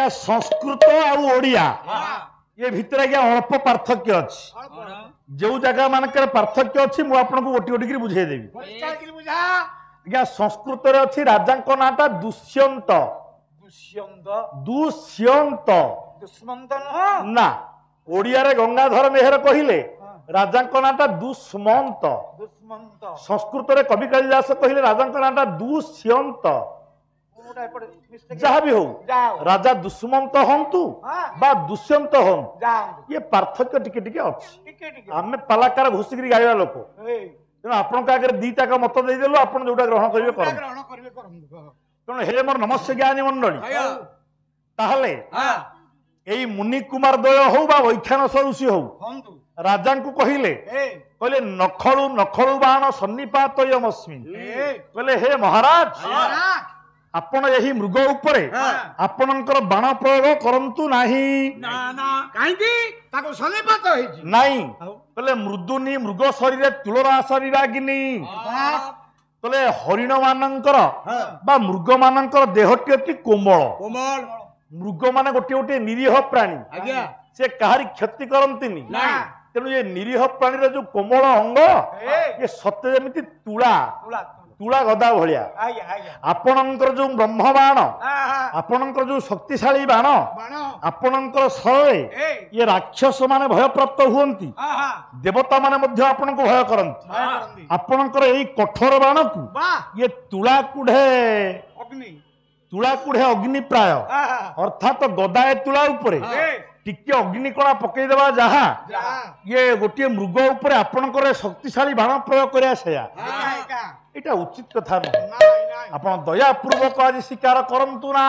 आज्ञा संस्कृत आउ ओडिया ये भितर आज्ञा अल्प पार्थक्य अच्छी जो जगह मानक पार्थक्य अच्छी मुझे आपको गोटी गोटी बुझेदेवी आज्ञा संस्कृत अच्छी राजा नाटा दुष्यंत दुष्यंत ना ओडिया रे गंगाधर मेहर कहले राजा नाटा दुष्मंत संस्कृत रे कवि कालिदास कहले राजा नाटा दुष्यंत जहाँ भी हो राजा दुष्मंत हंतु बा दुष्यंत हन ये पार्थक्य टिके टिके अच्छी आमे पालाकार घुषिक गाइबा लोक तेणु आपण आगे दीटा का मत देदेलु आप जोटा ग्रहण करेंगे तेणु हे मोर नमस्य ज्ञानी मंडली ताहले एई मुनि कुमार द्वय हो बा वैख्यानस ऋषि हो राजा को कहले कहले नखळु नखळु बाण सन्निपातयमस्मि कहले हे महाराज आपण यही मृग उपरे आपणकर बाण प्रयोग करंतु नाही नहीं कहले मृदुनी मृग शरीर तुलरा शरीरागिनी कहले हरिण मानकर बा मृग मानकर देहटी अति कोमल मृग मान गोटे गोटे निरीह प्राणी से कहारी क्षति करंतिनी तेणु ये निरीह प्राणी जो कोमल अंग ये सत्य जमिति तुला तुला गदा भलिया आपणकर जो ब्रह्म बाण आपणकर जो शक्तिशाली बाण आपणकर शरे ये राक्षस माने भय प्राप्त हुअंती देवता माने मध्य आपन को भय करंती आपणकर एई कठोर बाण को ये तुला कुढ़े अग्नि प्राय अर्थात गदाए तुला उपरे टिके अग्निकणा पकई देवा जहा ये गोटे मृग उपरे आपणकर शक्तिशाली बाण प्रयोग करिया सेया एटा उचित कथा नहीं आपण दया पूर्वक आज स्वीकार करंतु ना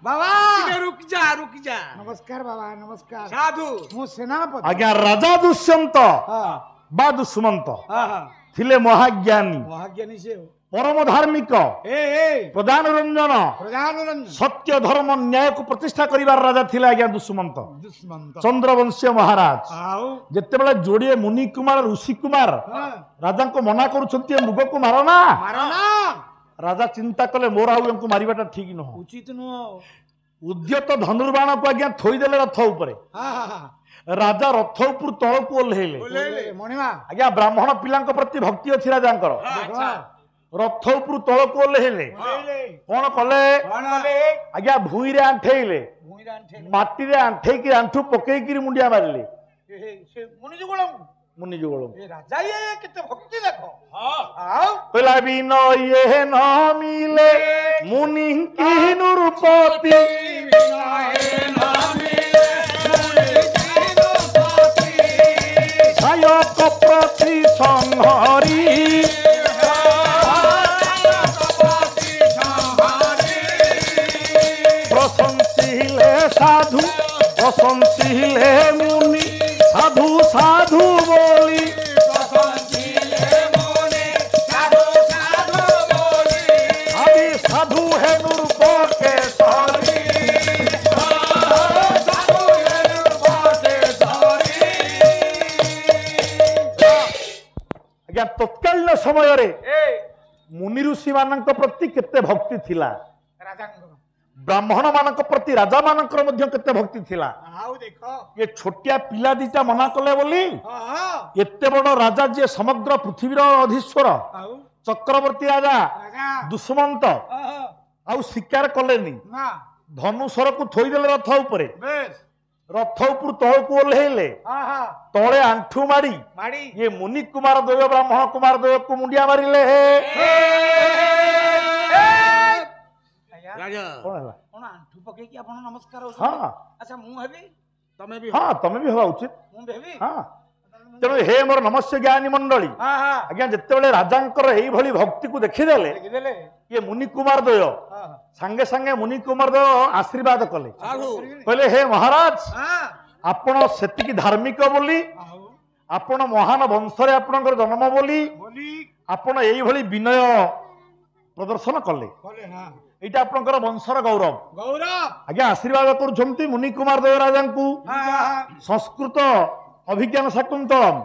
बाबा रुक जा नमस्कार बाबा नमस्कार साधु मु सेनापति आज्ञा राजा दुष्यंत बा दुष्मंत थिले महाज्ञानी से परम धार्मिक प्रधान रंजन सत्य धर्म न्याय को प्रतिष्ठा करिवार राजा थिले आज्ञा दुष्मंत चंद्रवंशी महाराज जेते बेले जोड़िए मुनि कुमार ऋषि कुमार राजा को मना करुछंती मृग को मारना राजा चिंता कले मोर आउ मारिबाटा ठीक न उचित नुह उद्यत धनुर्बाण को आज्ञा थोईदेले रथ उपरे राजा रथ उपर तल को ओल्हेले आज्ञा ब्राह्मण पिला प्रति भक्ति अच्छी राजा रथ उपर तल को ओल्हेले कौन कले आज्ञा भूई रे आंठेइले माटी रे आंठेकी आंठू पकेकी मुंडिया मारिले मुनि जुगल राजा ये कितने भक्ति देखो कहला बिन ये न मिले मुनि की नृपति सायक प्रति संहरी प्रशंसिले साधु प्रशंसिले मुनि साधु साधु बोली आदि साधु है नृप के आज्ञा तत्कालीन समय मुनि ऋषि मान प्रति केते भक्ति थिला ब्राह्मण मान प्रति राजा मान केते भक्ति थिला ये छोटिया पिला दीटा मना कले बोली एते बड़ राजा जे समग्र पृथ्वीर अधीश्वर चक्रवर्ती राजा दुष्मंत आउ शिकार कलेनी धनुषर को थोईदेले रथ उपरे रथ उपर तल को ओल्हेले तले आंठू मारी ये मुनि कुमार द्वय ब्राह्मण कुमार द्वय को मुंडिया मारिले नमस्कार अच्छा तमे भी हवा उचित तेणु हे मोर नमस्य ज्ञानी मंडली आज्ञा जिते राजांकर एई भली भक्ति को देखिदेले ये मुनि कुमार द्वय सांगे सांगे मुनि कुमार द्वय आशीर्वाद कले कहले हे महाराज आपण सेतिकी धार्मिक बोली आपण महान वंशरे आपणकर जन्म बोली आपण एई भली विनय प्रदर्शन कले एटा आपणकर वंशर गौरव आज्ञा आशीर्वाद करुछंती मुनि कुमार देव राजा को संस्कृत अभिज्ञान शाकुंतलम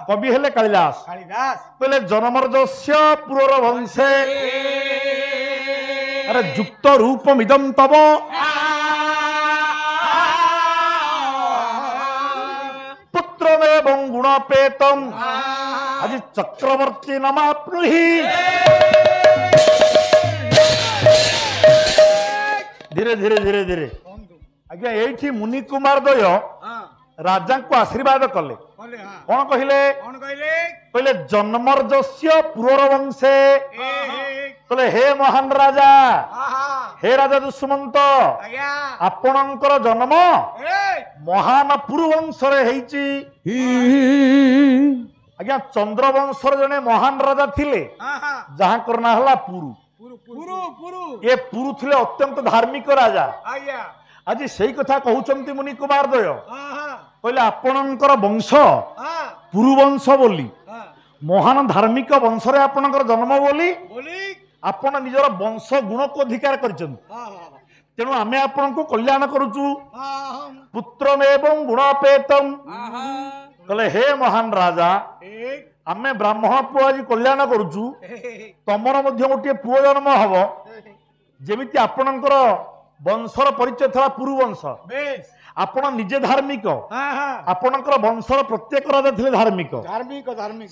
कवि हेले कालिदास कालिदास बोले जन्मर्जस्य पुरर वंशे अरे युक्त रूपमिदं तव पुत्रमेवं गुणपेतम आज चक्रवर्ती नमाप्नुहि धीरे धीरे धीरे धीरे आज्ञा एठी मुनि कुमार दय राजा को आशीर्वाद कले कौन कहले कहले जन्मर्जस्य पुरर वंशे कहले हे महान राजा हे राजा दुष्मंत आपणकर जन्म महान पुरुवंश हेइची आज्ञा चंद्रवंशर जने महान राजा थिले जहां करना हला पुरु ये पुरु थिले अत्यंत धार्मिक राजा आज सेई कथा कहउचंती मुनि कुमार दय कहले आपणकर वंश पुरुवंश बोली महान धार्मिक वंश रे आपणकर जन्म बोली आपण निजर वंश गुण को अधिकार करिचंती तेणु आमे आपण को कल्याण करूचु पुत्रमेवं गुणपेतम कहले हे महान राजा आमे ब्राह्मण पुआ आज कल्याण करूचु तमर मध्य गोटे पुओ जन्म हबो जेमिति आपणकर वंशर परिचय था पुरुवंश आपण निजे धार्मिक आपणकर वंशर प्रत्येक राजा थिले धार्मिक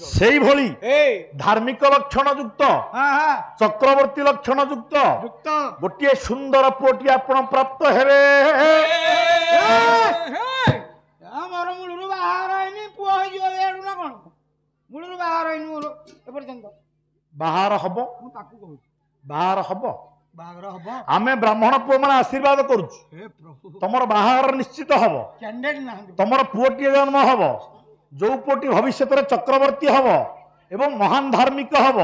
सेई भली धार्मिक लक्षण युक्त चक्रवर्ती लक्षण युक्त गोटे सुंदर पुओटी आपण प्राप्त हेबे ଆମର ମୂଳରୁ ବାହାର ହେଇନି ପୁଅ ହେଇଯିବ ଏଡୁ ନା କଣ ମୂଳରୁ ବାହାର ହେଇନି ମୋର ଏପର୍ଯ୍ୟନ୍ତ ବାହାର ହବ ମୁଁ ତାକୁ କହୁଛି ବାହାର ହବ ବାହାର ହବ ଆମେ ବ୍ରାହ୍ମଣ ପୁଅ ମାନେ ଆଶୀର୍ବାଦ କରୁଛୁ ହେ ପ୍ରଭୁ ତମର ବାହାର ନିଶ୍ଚିତ ହବ କ୍ୟାଣ୍ଡିଡେଟ୍ ନାହାନ୍ତି ତମର ପୁଅଟିଏ ଜନ୍ମ ହବ ଯୋଉ ପୁଅଟି ଭବିଷ୍ୟତରେ ଚକ୍ରବର୍ତ୍ତୀ ହବ ଏବଂ ମହାନ ଧାର୍ମିକ ହବ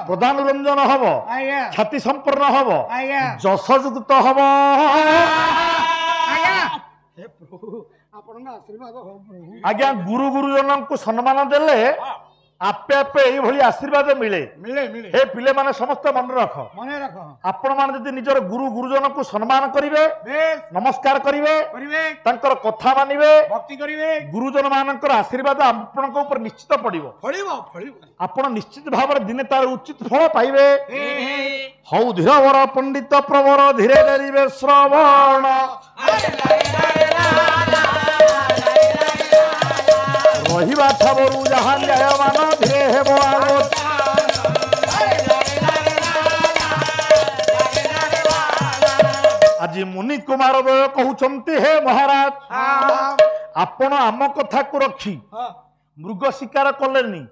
ପ୍ରଧାନ ରଞ୍ଜନ ହବ ଛାତି ସମ୍ପନ୍ନ ହବ ଯଶଯୁକ୍ତ ହବ ହେ ପ୍ରଭୁ ଆପଣଙ୍କ ଆଶୀର୍ବାଦ ହଉ ପ୍ରଭୁ ଆଜ୍ଞା ଗୁରୁ ଗୁରୁଜନଙ୍କୁ ସମ୍ମାନ ଦେଲେ आपे आपे एभली आशीर्वाद मिले मिले मिले हे पिले माने समस्त मन रख आपण मान जदि निजर गुरु गुरुजन को सम्मान करिवे नमस्कार करिवे तांकर कथा मानिवे भक्ति करिवे गुरुजन मानकर आशीर्वाद आपनक ऊपर निश्चित पड़िबो आपण निश्चित भाव दिने तार उचित फल पाइबे हौ धीरवर पंडित प्रवर धीरे धीरे श्रवण रहिबा ठाबरु जहां न्यायमान धीरे हेबो आलोच आज मुनि कुमार दय कहउचंती हे महाराज आपण आम कथा को रखी मृग शिकार कलेनी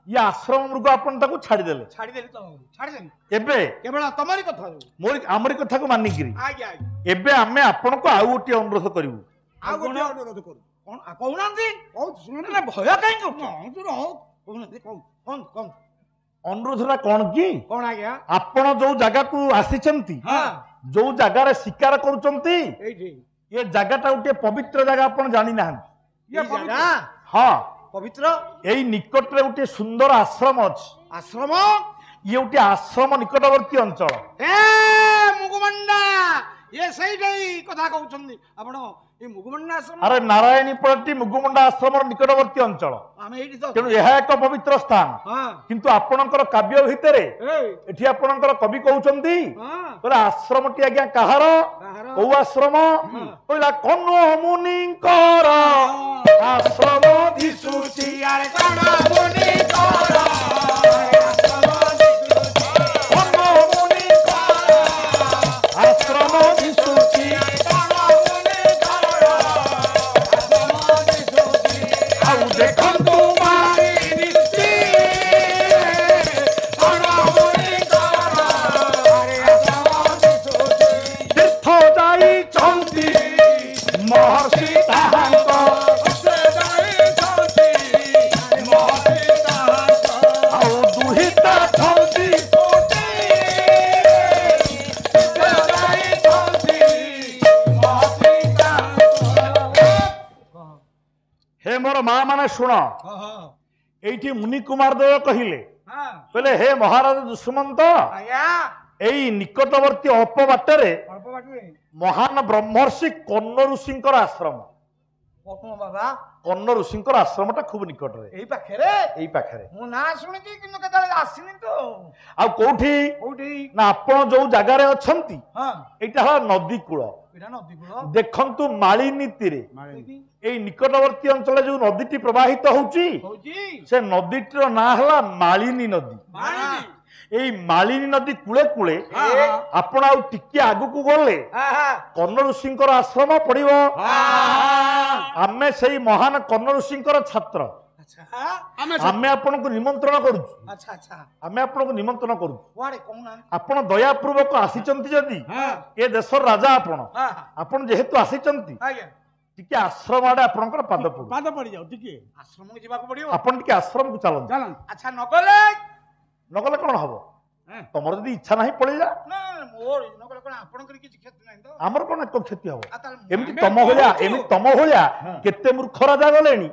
ये आश्रम मृग आपण ताको छाड़ी देले एबे केवल तमरी कथा मोर आमरी कथा को मानिगिरी आज्ञा एबे आमे आपण को आउ गोटे अनुरोध करिवु आ गोटे अनुरोध करू कौन कहूनांती सुन भय कहीं कौन अनुरोधटा कौन कि कौन आज्ञा आपण जो जगह को आसीचंती जो जगार शिकार करूचंती ये जगहटा गोटे पवित्र जगह आपण जानि ना ये जगह हां पवित्र एई निकट रे गोटे सुंदर आश्रम अछि आश्रम ये गोटे आश्रम निकटवर्ती अंचल ए मुगमंडा ये सही कथा कहउछंती आपण ए मुगमंडा आश्रम अरे नारायणी पड़ती मुगुमुंडा आश्रम निकटवर्ती अंचल तेणु यह एक पवित्र स्थान किंतु आपणकर काव्य भितर एठी आपणकर कवि कहउछंती बोले आश्रम टी आज्ञा कहार ओ आश्रम कहला कन्न मुनिकर आश्रम दिसुची अरे कन्न मुनिकर कन्न मुनिकर आश्रम दिसुची हे मोर माँ माने शुण एठी मुनि कुमार दय कहिले कहले हे महाराज दुष्मंत एई निकटवर्ती अल्प बाटरे महान ब्रह्मर्षि कर्ण ऋषिंकर आश्रम ବାବା କର୍ଣ୍ଣ ଋଷିଙ୍କର ଆଶ୍ରମଟା ଖୁବ ନିକଟରେ ଏଇ ପାଖରେ ଏଇ ପାଖରେ ମୁଁ ନା ଶୁଣିଛି କିନ୍ତୁ କେତେବେଳେ ଆସିନି ତ ଆଉ କୋଉଠି କୋଉଠି ନା ଆପଣ ଯୋଉ ଜାଗାରେ ଅଛନ୍ତି ହଁ ଏଇଟା ହେଲା ନଦୀ କୂଳ ଏଇଟା ନଦୀ କୂଳ ଦେଖନ୍ତୁ ମାଳିନୀ ତୀରେ ଏଇ ନିକଟବର୍ତ୍ତୀ ଅଞ୍ଚଳରେ ଯୋଉ ନଦୀଟି ପ୍ରବାହିତ ହଉଛି ହଉଛି ସେ ନଦୀଟିର ନାଁ ହେଲା ମାଳିନୀ ନଦୀ ଏଇ ମାଳିନୀ ନଦୀ କୂଳେ କୂଳେ ଆପଣ ଆଉ ଟିକେ ଆଗକୁ ଗଲେ କର୍ଣ୍ଣ ଋଷିଙ୍କର ଆଶ୍ରମ ପଡିବ ଆମେ ସେଇ ମହାନ କର୍ଣ୍ଣ ଋଷିଙ୍କର ଛାତ୍ର ଆମେ ଆପଣଙ୍କୁ ନିମନ୍ତ୍ରଣ କରୁଛୁ ଆମେ ଆପଣଙ୍କୁ ନିମନ୍ତ୍ରଣ କରୁଛୁ ଆପଣ ଦୟାପୂର୍ବକ ଆସିଛନ୍ତି ଯଦି ଏ ଦେଶର ରାଜା ଆପଣ ଯେହେତୁ ଆସିଛନ୍ତି ଟିକେ ଆଶ୍ରମ ଆଡେ ଆପଣଙ୍କର ପାଦ ପଡିଯାଉ ଟିକେ ଆଶ୍ରମକୁ ଯିବାକୁ ପଡିବ ଆପଣ ଟିକେ ଆଶ୍ରମକୁ ଚାଲନ୍ତୁ ଆଚ୍ଛା ନଗଲେ ନଗଲେ କଣ ହବ ତମର ଯଦି ଇଚ୍ଛା ନାହିଁ ପଳେଇଯା ଆପଣଙ୍କର କିଛି କ୍ଷତି ନାହିଁ ତ ଆମର କଣ ଏକ କ୍ଷତି ହବ ଏମିତି ତମ ଭଳିଆ କେତେ ମୂର୍ଖ ରାଜା ଗଲେଣି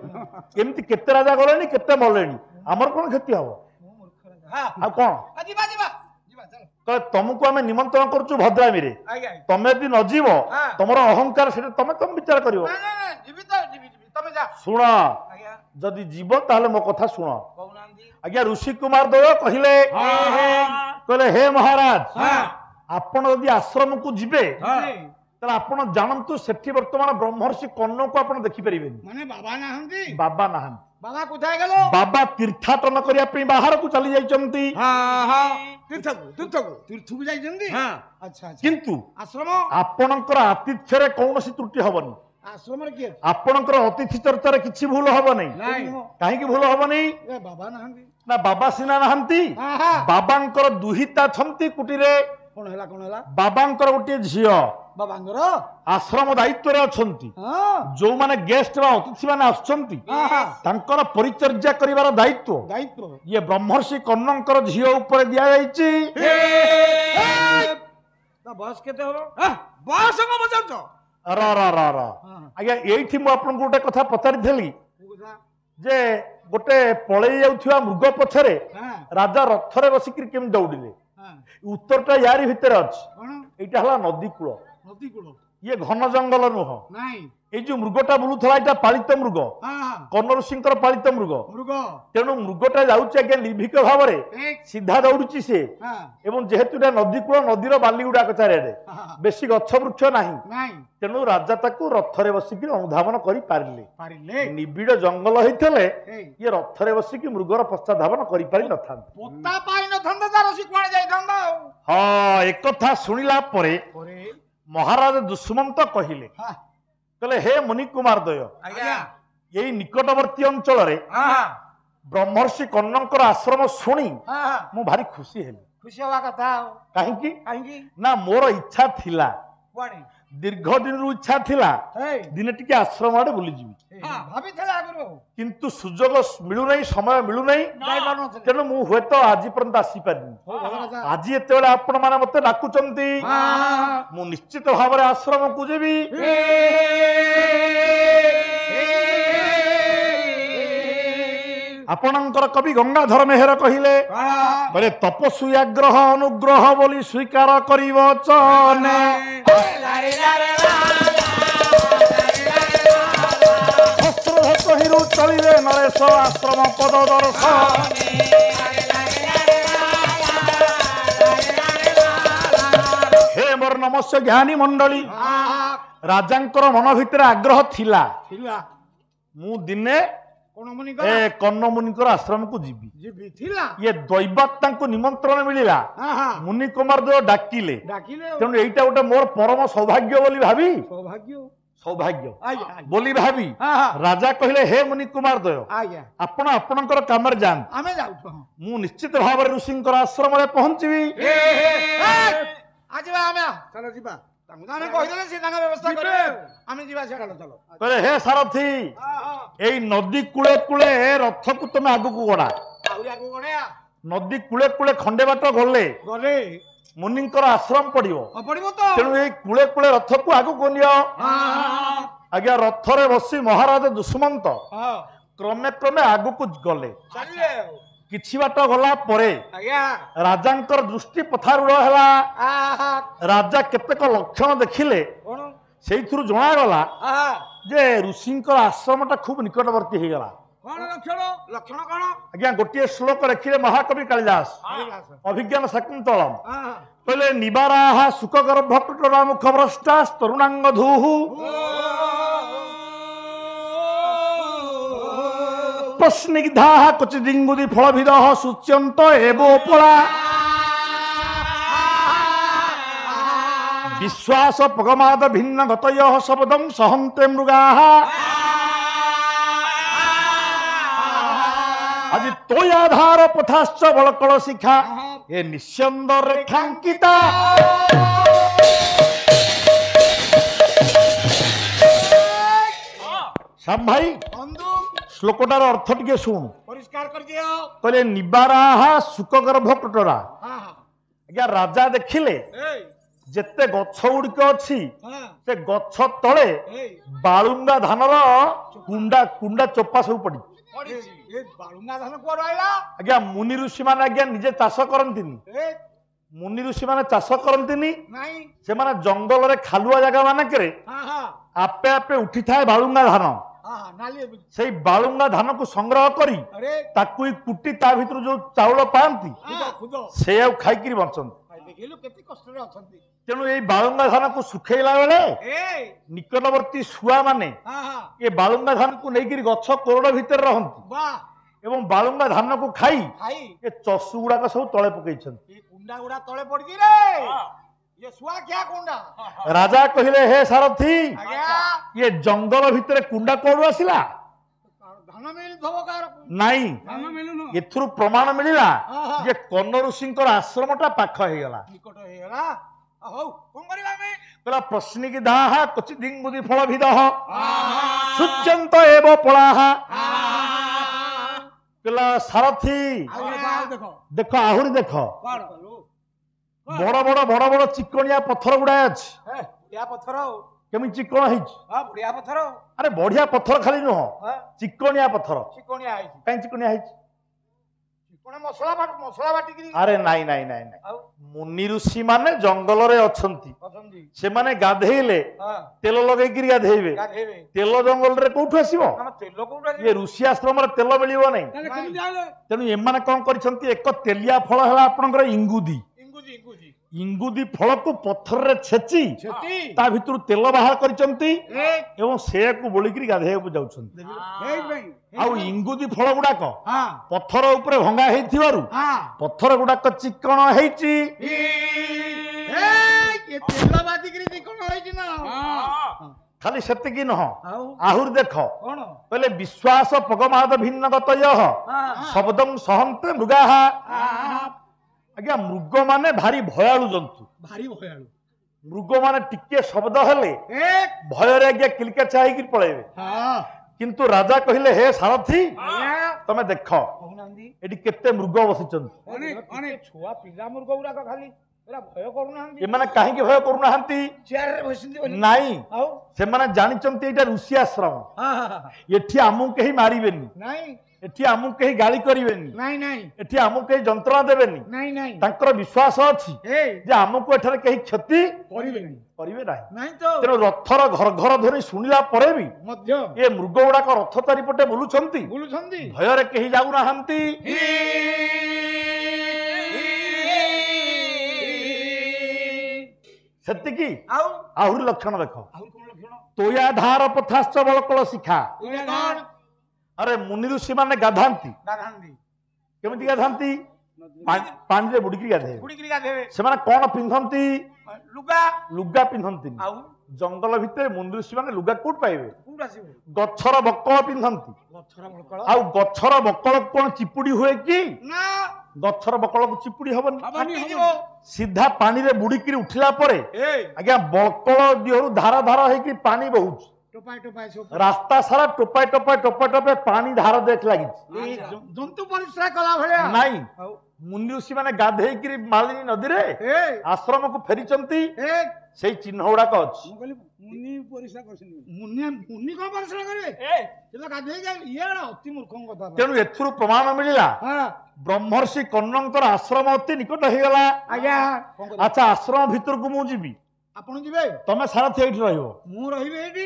ଏମିତି କେତେ ରାଜା ଗଲେଣି କେତେ ମଲେଣି ଆମର କଣ କ୍ଷତି ହବ ଆଉ କଣ ତମକୁ ଆମେ ନିମନ୍ତ୍ରଣ କରୁଛୁ ଭଦ୍ରାମୀରେ ତମେ ଯଦି ନ ଯିବ ତମର ଅହଙ୍କାର ସେଟା ତମେ ବିଚାର କରିବ ଶୁଣ ଯଦି ଯିବ ତାହେଲେ ମୋ କଥା ଶୁଣ ଆଜ୍ଞା ଋଷି କୁମାର ଦେବ କହିଲେ ହେ ମହାରାଜ ଆପଣ ଯଦି ଆଶ୍ରମକୁ ଯିବେ ତାହେଲେ ଆପଣ ଜାଣନ୍ତୁ ସେଠି ବର୍ତ୍ତମାନ ବ୍ରହ୍ମର୍ଷି କର୍ଣ୍ଣକୁ ଆପଣ ଦେଖିପାରିବେନି ବାବା ନାହାନ୍ତି ବାବା ତୀର୍ଥାଟନ କରିବା ପାଇଁ ବାହାରକୁ ଚାଲି ଯାଇଛନ୍ତି କିନ୍ତୁ ଆପଣଙ୍କର ଆତିଥ୍ୟରେ କୌଣସି ତ୍ରୁଟି ହବନି ଆପଣଙ୍କର ଅତିଥି ଚର୍ଚ୍ଚାରେ କିଛି ଭୁଲ ହବ ନାହିଁ କାହିଁକି ଭୁଲ ହବନି ନା ବାବା ସିନା ନାହାନ୍ତି ବାବାଙ୍କର ଦୁହିତା ଅଛନ୍ତି କୁଟିରେ ବାବାଙ୍କର ଗୋଟିଏ ଝିଅ ଆଶ୍ରମ ଦାୟିତ୍ୱରେ ଅଛନ୍ତି ଯୋଉମାନେ ଗେଷ୍ଟ ବା ଅତିଥି ମାନେ ଆସୁଛନ୍ତି ତାଙ୍କର ପରିଚର୍ଯା କରିବାର ଦାୟିତ୍ୱ ଇଏ ବ୍ରହ୍ମର୍ଷି କର୍ଣ୍ଣଙ୍କର ଝିଅ ଉପରେ ଦିଆଯାଇଛି ବୟସ କେତେ ହବ ବୟସ କଣ ପଚାରୁଛ ଆଜ୍ଞା ଏଇଠି ମୁଁ ଆପଣଙ୍କୁ ଗୋଟେ କଥା ପଚାରିଥିଲି ଯେ ଗୋଟେ ପଳେଇ ଯାଉଥିବା ମୃଗ ପଛରେ ରାଜା ରଥରେ ବସିକିରି କେମିତି ଦୌଡ଼ିଲେ ଉତ୍ତରଟା ୟାରି ଭିତରେ ଅଛି ଏଇଟା ହେଲା ନଦୀ କୂଳ ଇଏ ଘନ ଜଙ୍ଗଲ ନୁହଁ ଏଇ ଯୋଉ ମୃଗଟା ବୁଲୁଥିଲା ଏଇଟା ପାଳିତ ମୃଗ କର୍ଣ୍ଣ ଋଷିଙ୍କର ପାଳିତ ମୃଗ ତେଣୁ ମୃଗଟା ଯାଉଛି ଆଜ୍ଞା ନିର୍ଭୀକ ଭାବରେ ସିଧା ଦୌଡୁଛି ସେ ଏବଂ ଯେହେତୁ ଏଟା ନଦୀ କୂଳ ନଦୀର ବାଲି ଗୁଡାକ ଚାରିଆଡେ ବେଶୀ ଗଛ ବୃକ୍ଷ ନାହିଁ ତେଣୁ ରାଜା ତାକୁ ରଥରେ ବସିକି ଅନୁଧାବନ କରିପାରିଲେ ନିବିଡ଼ ଜଙ୍ଗଲ ହେଇଥିଲେ ଇଏ ରଥରେ ବସିକି ମୃଗର ପଶ୍ଚାଧାବନ କରିପାରି ନଥାନ୍ତେ ହଁ ଏକଥା ଶୁଣିଲା ପରେ ମହାରାଜ ଦୁଷ୍ମନ୍ତ କହିଲେ ହେ ମୁନି କୁମାର ଦୟ ଏଇ ନିକଟବର୍ତ୍ତୀ ଅଞ୍ଚଳରେ ବ୍ରହ୍ମର୍ଷି କର୍ଣ୍ଣଙ୍କର ଆଶ୍ରମ ଶୁଣି ମୁଁ ଭାରି ଖୁସି ହେଲି କାହିଁକି ନା ମୋର ଇଚ୍ଛା ଥିଲା ଦୀର୍ଘ ଦିନରୁ ଇଚ୍ଛା ଥିଲା ଦିନେ ଟିକେ ଆଶ୍ରମ ଆଡେ ବୁଲିଯିବି କିନ୍ତୁ ସୁଯୋଗ ମିଳୁନାହିଁ ସମୟ ମିଳୁନାହିଁ ତେଣୁ ମୁଁ ହୁଏତ ଆଜି ପର୍ଯ୍ୟନ୍ତ ଆସିପାରିନି ଆଜି ଯେତେବେଳେ ଆପଣ ମାନେ ମତେ ଡାକୁଛନ୍ତି ମୁଁ ନିଶ୍ଚିତ ଭାବରେ ଆଶ୍ରମକୁ ଯିବି ଆପଣଙ୍କର କବି ଗଙ୍ଗାଧର ମେହେର କହିଲେ ତପସ୍ୟାଗ୍ରହ ଅନୁଗ୍ରହ ବୋଲି ସ୍ୱୀକାର କରିବ ଚନେ ଚଳିଲେ ନରେଶ ଆଶ୍ରମ ପଦ ଦର୍ଶ ହେ ମୋର ନମସ୍ୟ ଜ୍ଞାନୀ ମଣ୍ଡଳୀ ରାଜାଙ୍କର ମନ ଭିତରେ ଆଗ୍ରହ ଥିଲା ମୁଁ ଦିନେ କର୍ଣ୍ଣ ମୁନିଙ୍କର ଆଶ୍ରମକୁ ଯିବି ଇଏ ଦୈବାତ ତାଙ୍କୁ ନିମନ୍ତ୍ରଣ ମିଳିଲା ମୁନି କୁମାର ଦେବ ଡାକିଲେ ତେଣୁ ଏଇଟା ଗୋଟେ ମୋର ପରମ ସୌଭାଗ୍ୟ ବୋଲି ଭାବି ସୌଭାଗ୍ୟ ବୋଲି ଭାବି ରାଜା କହିଲେ ହେ ମୁନି କୁମାର ଦୟ ଆପଣ ଆପଣଙ୍କର କାମରେ ଯାଆନ୍ତୁ ମୁଁ ନିଶ୍ଚିତ ଭାବରେ ଋଷିଙ୍କର ଆଶ୍ରମରେ ପହଞ୍ଚିବି ହେ ସାରଥୀ ଏଇ ନଦୀ କୂଳେ କୂଳେ ରଥକୁ ତମେ ଆଗକୁ ଗଢା ନଦୀ କୂଳେ କୂଳେ ଖଣ୍ଡେ ବାଟ ଗଲେ ମୁନିଙ୍କର ଆଶ୍ରମ ପଡିବ ତେଣୁ ଏଇ କୂଳେ କୂଳେ ରଥକୁ ଆଗକୁ ନିଅ ଆଜ୍ଞା ରଥରେ ବସି ମହାରାଜ ଦୁଷ୍ମନ୍ତ କ୍ରମେ କ୍ରମେ ଆଗକୁ ଗଲେ କିଛି ବାଟ ଗଲା ପରେ ରାଜାଙ୍କର ଦୃଷ୍ଟି ପଥାରୂଢ ହେଲା ରାଜା କେତେକ ଲକ୍ଷଣ ଦେଖିଲେ ସେଇଥିରୁ ଜଣାଗଲା ଆହା ଯେ ଋଷିଙ୍କର ଆଶ୍ରମଟା ଖୁବ ନିକଟବର୍ତ୍ତୀ ହେଇଗଲା। କଣ ଲକ୍ଷଣ ଲକ୍ଷଣ କଣ ଆଜ୍ଞା ଗୋଟିଏ ଶ୍ଲୋକ ଲେଖିଲେ ମହାକବି କାଳିଦାସ ଅଭିଜ୍ଞାନ ଶାକୁନ୍ତଳମ୍ ଆହା କହିଲେ ନିବାରାହ ସୁଖଗର୍ଭ କୁଟରା ମୁଖ ଭ୍ରଷ୍ଟା ତରୁଣାଙ୍ଗ ଧୂହୁ ପ୍ରସ୍ନିଗ୍ଧାଃ କ୍ୱଚିଦିଙ୍ଗୁଦି ଫଳଭିଦଃ ସୂଚ୍ୟନ୍ତ ଏବୋପଳା ବିଶ୍ୱାସ ପଗମାଦ ଭିନ୍ନ ଗତୟଃ ଶବଦଂ ସହନ୍ତେ ମୃଗାଃ ଆଜି ତୋୟାଧାର ପଥାଶ୍ଚ ବଳକଳ ଶିଖା ଏ ନିଶ୍ଚନ୍ଦ ରେଖାଙ୍କିତା ଶ୍ୟାମ ଭାଇ ବନ୍ଧୁ ଶ୍ଲୋକଟାର ଅର୍ଥ ଟିକେ ଶୁଣୁ। ପରିଷ୍କାର କରିଦିଅ କହିଲେ ନିବାରାହା ସୁଖଗର୍ଭ କୁଟରା। ଆହା ଆଜ୍ଞା ରାଜା ଦେଖିଲେ ଏଇ ଯେତେ ଗଛ ଗୁଡିକ ଅଛି ହଁ ସେ ଗଛ ତଳେ ଏଇ ବାଳୁଙ୍ଗା ଧାନର କୁଣ୍ଡା କୁଣ୍ଡା ଚୋପା ସବୁ ପଡିଛି। ପଡିଛି ଏ ବାଳୁଙ୍ଗା ଧାନ କୁଆଡୁ ଆଇଲା ଆଜ୍ଞା ମୁନି ଋଷି ମାନେ ଆଜ୍ଞା ନିଜେ ଚାଷ କରନ୍ତିନି। ଏ ମୁନି ଋଷି ମାନେ ଚାଷ କରନ୍ତିନି, ନାଇଁ ସେମାନେ ଜଙ୍ଗଲରେ ଖାଲୁଆ ଜାଗା ମାନଙ୍କରେ ଆହା ଆପେ ଆପେ ଉଠିଥାଏ ବାଳୁଙ୍ଗା ଧାନ। ଆହା ନାଲି ସେଇ ବାଳୁଙ୍ଗା ଧାନକୁ ସଂଗ୍ରହ କରି ଆରେ ତାକୁ କୁଟି ତା ଭିତରୁ ଯୋଉ ଚାଉଳ ପାଆନ୍ତି ଖୁଦ ଖୁଦ ସେଇଆକୁ ଖାଇକିରି ବଞ୍ଚନ୍ତି। ଦେଖିଲୁ କେତେ କଷ୍ଟରେ ଅଛନ୍ତି ତେଣୁ ଏଇ ବାଳୁଙ୍ଗା ଧାନକୁ ଶୁଖେଇଲା ବେଳେ ଏଇ ନିକଟବର୍ତ୍ତୀ ଶୁଆ ମାନେ ଆହା ଏ ବାଳୁଙ୍ଗା ଧାନକୁ ନେଇକିରି ଗଛ କୋରଡ଼ ଭିତରେ ରହନ୍ତି ବାଃ ଏବଂ ବାଳୁଙ୍ଗା ଧାନକୁ ଖାଇ ଭାଇ ଏ ଚଷୁ ଗୁଡାକ ସବୁ ତଳେ ପକେଇଛନ୍ତି। ଏ କୁଣ୍ଡା ଗୁଡା ତଳେ ପଡିଛି ରେ ये सुआ क्या कुंडा ରାଜା କହିଲେ ହେ ସାରଥୀ आज्ञा ଇଏ ଜଙ୍ଗଲ ଭିତରେ କୁଣ୍ଡା କୋଉଠୁ ଆସିଲା? धन मिल थबो कार ନାଇଁ धन मिलुनो ଏଥିରୁ ପ୍ରମାଣ ମିଳିଲା आहा ଯେ କନ ଋଷିଙ୍କର ଆଶ୍ରମଟା ପାଖ ହେଇଗଲା। निकट हेला हौ कोन करबा में କହିଲା ପ୍ରଶ୍ନିକି ଦାହା କ୍ୱଚିଦିଙ୍ଗୁଦି ଫଳ ଭିଦଃ आहा ସୂଚ୍ୟନ୍ତ ଏବ ପଳାହ। କହିଲା ସାରଥୀ आउ देखो ଦେଖ ଆହୁରି ଦେଖ कोन ବଡ ବଡ ବଡ ବଡ ଚିକଣିଆ ପଥର ଗୁଡାଏ ଅଛି। ए बुढ़िया पत्थर हो କେମିତି ଚିକଣ ହେଇଛି? हां बुढ़िया पत्थर हो ଆରେ ବଢିଆ ପଥର ଖାଲି ନୁହଁ, हां ଚିକଣିଆ ପଥର। चिकोनिया आई କାହିଁ ଚିକଣିଆ ହେଇଛି? चिकोने मसला बाटी की ଆରେ ନାଇଁ ନାଇଁ ନାଇଁ ନାଇଁ आउ ମୁନି ଋଷି ମାନେ ଜଙ୍ଗଲରେ ଅଛନ୍ତି, पसंदी ସେମାନେ ଗାଧେଇଲେ हां ତେଲ ଲଗେଇକିରି ଗାଧେଇବେ। गाधेबे ତେଲ जंगलରେ କୋଉଠୁ ଆସିବ? हम तेल कोउडा ଇଏ ଋଷି ଆଶ୍ରମରେ ତେଲ ମିଳିବ ନାହିଁ। ताले केमि जाले ତେଣୁ ଏମାନେ କଣ କରିଛନ୍ତି, ଏକ ତେଲିଆ ଫଳ ହେଲା ଆପଣଙ୍କର ଇଙ୍ଗୁଦି। इंगुजी इंगुजी ଇଙ୍ଗୁଦି ଫଳକୁ ପଥରରେ ଛେଚି छती ତା ଭିତରୁ ତେଲ ବାହାର କରିଛନ୍ତି ए ଏବଂ ସେଇଆକୁ ବୋଳିକିରି ଗାଧେଇବାକୁ ଯାଉଛନ୍ତି। हेई भाई ଆଉ ଇଙ୍ଗୁଦି ଫଳ ଗୁଡାକ हां ପଥର ଉପରେ ଭଙ୍ଗା ହେଇଥିବାରୁ हां ପଥର ଗୁଡାକ ଚିକଣ ହେଇଛି। ये तेल बाटी की कोन होई ना हां ଖାଲି ସେତିକି ନୁହଁ, आउ ଆହୁରି ଦେଖ कोन କହିଲେ ବିଶ୍ୱାସ ପଗମାଦ ଭିନ୍ନ ଗତୟଃ हां ଶବଦଂ ସହନ୍ତେ ମୃଗାଃ। हां ଆଜ୍ଞା ମୃଗ ମାନେ ଭାରି ଭୟାଳୁ ଜନ୍ତୁ। भारी भयालु ମୃଗ ମାନେ ଟିକେ ଶବ୍ଦ ହେଲେ एक ଭୟରେ ଆଜ୍ଞା କିଲକାଚା ହେଇକି ପଳେଇବେ। हां କିନ୍ତୁ ରାଜା କହିଲେ ହେ ସାରଥୀ आया ତମେ ଦେଖ कहनांदी ଏଠି କେତେ ମୃଗ ବସିଛନ୍ତି। अनेक छुआ पिला मुर्ग गुडा खाली एरा भय करूनांदी ଏମାନେ କାହିଁକି ଭୟ କରୁନାହାନ୍ତି? चेयर रे बसिंदी बोली ନାଇଁ आउ ସେମାନେ ଜାଣିଛନ୍ତି ଏଇଟା ଋଷି ଆଶ୍ରମ, हां ଏଠି ଆମକୁ କେହି ମାରିବେନି, नहीं ଏଠି ଆମକୁ କେହି ଗାଳି କରିବେନି, नहीं नहीं ଏଠି ଆମକୁ କେହି ଯନ୍ତ୍ରଣା ଦେବେନି। नहीं नहीं ତାଙ୍କର ବିଶ୍ୱାସ ଅଛି ए ଯେ ଆମକୁ ଏଠାରେ କେହି କ୍ଷତି କରିବେ नहीं କରିବେ ନାହିଁ। नहीं तो ତେଣୁ ରଥର ଘର ଘର ଧ୍ୱନି ଶୁଣିଲା ପରେ ବି मध्य ଏ ମୃଗ ଗୁଡାକ ରଥ ଚାରିପଟେ ବୁଲୁଛନ୍ତି, ବୁଲୁଛନ୍ତି ଭୟରେ କେହି ଯାଉନାହାନ୍ତି। ସେତିକି ଆଉ ଆହୁରି ଲକ୍ଷଣ ଦେଖ ଆଉ କୋନ ଲକ୍ଷଣ ତୋୟା ଧାର ପଥାଶ୍ଚ ବଳକଳ ଶିଖା। ତୁୟା ଧର ଆରେ ମୁନି ଋଷି ମାନେ ଗାଧାନ୍ତି, ଗାଧାନ୍ତି କେମିତି ଗାଧାନ୍ତି? ପାଣିରେ ବୁଡିକି ଗାଧେଇବେ। ଗୁଡିକିରି ଗାଧେବେ ସେମାନେ କଣ ପିନ୍ଧନ୍ତି? ଲୁଗା ଲୁଗା ପିନ୍ଧନ୍ତିନି। ଆଉ ଜଙ୍ଗଲ ଭିତରେ ମୁନି ଋଷି ମାନେ ଲୁଗା କୋଉଠି ପାଇବେ? କୋଉଟା ଆସିବ ଗଛର ବକଳ ପିନ୍ଧନ୍ତି। ଗଛର ବଳକଳ ଆଉ ଗଛର ବକଳକୁ କଣ ଚିପୁଡି ହୁଏ କି? ନା ଗଛର ବକଳକୁ ଚିପୁଡି ହବନି, ହବନି ସିଧା ପାଣିରେ ବୁଡିକିରି ଉଠିଲା ପରେ ଏ ଆଜ୍ଞା ବକଳ ଦିହରୁ ଧାର ଧାର ହେଇକି ପାଣି ବହୁଛି। ଟୋପାଏ ଟୋପାଏ ସବୁ ରାସ୍ତା ସାରା ଟୋପାଏ ଟୋପାଏ ଟୋପାଏ ଟୋପାଏ ପାଣି ଧାର ଦେଖ ଲାଗିଛି। ଜନ୍ତୁ ପରିଶ୍ରା କଲା ଭଳିଆ ନାଇଁ ଆଉ ମୁନି ଋଷି ମାନେ ଗାଧେଇକିରି ମାଳିନୀ ନଦୀରେ ଏ ଆଶ୍ରମକୁ ଫେରିଛନ୍ତି, ଏ ସେଇ ଚିହ୍ନ ଗୁଡାକ ଅଛି। ମୁଁ କହିଲି ମୁନି ପରିଶ୍ରା କରିଛନ୍ତି ମୁନି ମୁନି କଣ ପରିଶ୍ରା କରିବେ ଏ ସେ ତ ଗାଧେଇ ଯାଇ ଇଏ ଅତି ମୂର୍ଖଙ୍କ କଥା ତେଣୁ ଏଥିରୁ ପ୍ରମାଣ ମିଳିଲା ହଁ ବ୍ରହ୍ମର୍ଷି କର୍ଣ୍ଣଙ୍କର ଆଶ୍ରମ ଅତି ନିକଟ ହେଇଗଲା। ଆଜ୍ଞା ଆଚ୍ଛା ଆଶ୍ରମ ଭିତରକୁ ମୁଁ ଯିବି, ଆପଣ ଯିବେ ତମେ ସାରଥି ଏଇଠି ରହିବ ମୁଁ ରହିବି ଏଇଠି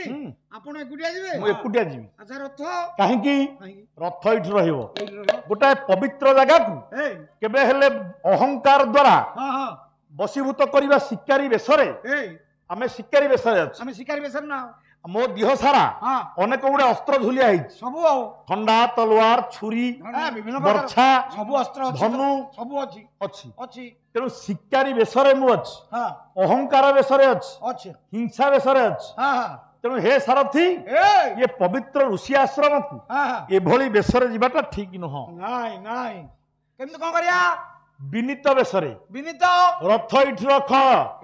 ଆପଣ ଏକୁଟିଆ ଯିବେ ମୁଁ ଏକୁଟିଆ ଯିବି ଆଚ୍ଛା ରଥ କାହିଁକି କାହିଁକି? ରଥ ଏଇଠି ରହିବ ଏଇଠି ରହିବ ଗୋଟାଏ ପବିତ୍ର ଜାଗାକୁ ଏଇ କେବେ ହେଲେ ଅହଙ୍କାର ଦ୍ୱାରା ହଁ ହଁ ବଶୀଭୂତ କରିବା ଶିକାରୀ ବେଶରେ ଏଇ ଆମେ ଶିକାରୀ ବେଶରେ ଅଛୁ ଆମେ ଶିକାରୀ ବେଶରେ ନା ମୋ ଦେହ ସାରା ହଁ ଅନେକ ଗୁଡେ ଅସ୍ତ୍ର ଝୁଲିଆ ହେଇଛି ସବୁ ଆଉ ଖଣ୍ଡା ତଲୱାର ଛୁରୀ ବିଭିନ୍ନ ପ୍ରକାର ବର୍ଛା ସବୁ ଅସ୍ତ୍ର ଅଛି ଧନୁ ସବୁ ଅଛି ଅଛି ଅଛି ତେଣୁ ଶିକାରୀ ବେଶରେ ମୁଁ ଅଛି ହଁ ଅହଙ୍କାର ବେଶରେ ଅଛି ଅଛି ହିଂସା ବେଶରେ ଅଛି ହଁ ହଁ ତେଣୁ ହେ ସାରଥି ଏଇ ଇଏ ପବିତ୍ର ଋଷି ଆଶ୍ରମକୁ ହଁ ହଁ ଏଭଳି ବେଶରେ ଯିବାଟା ଠିକ ନୁହଁ ନାଇଁ ନାଇଁ କେମିତି କଣ କରିବା ବିନୀତ ବେଶରେ ବିନୀତ ରଥ ଏଇଠି ରଖ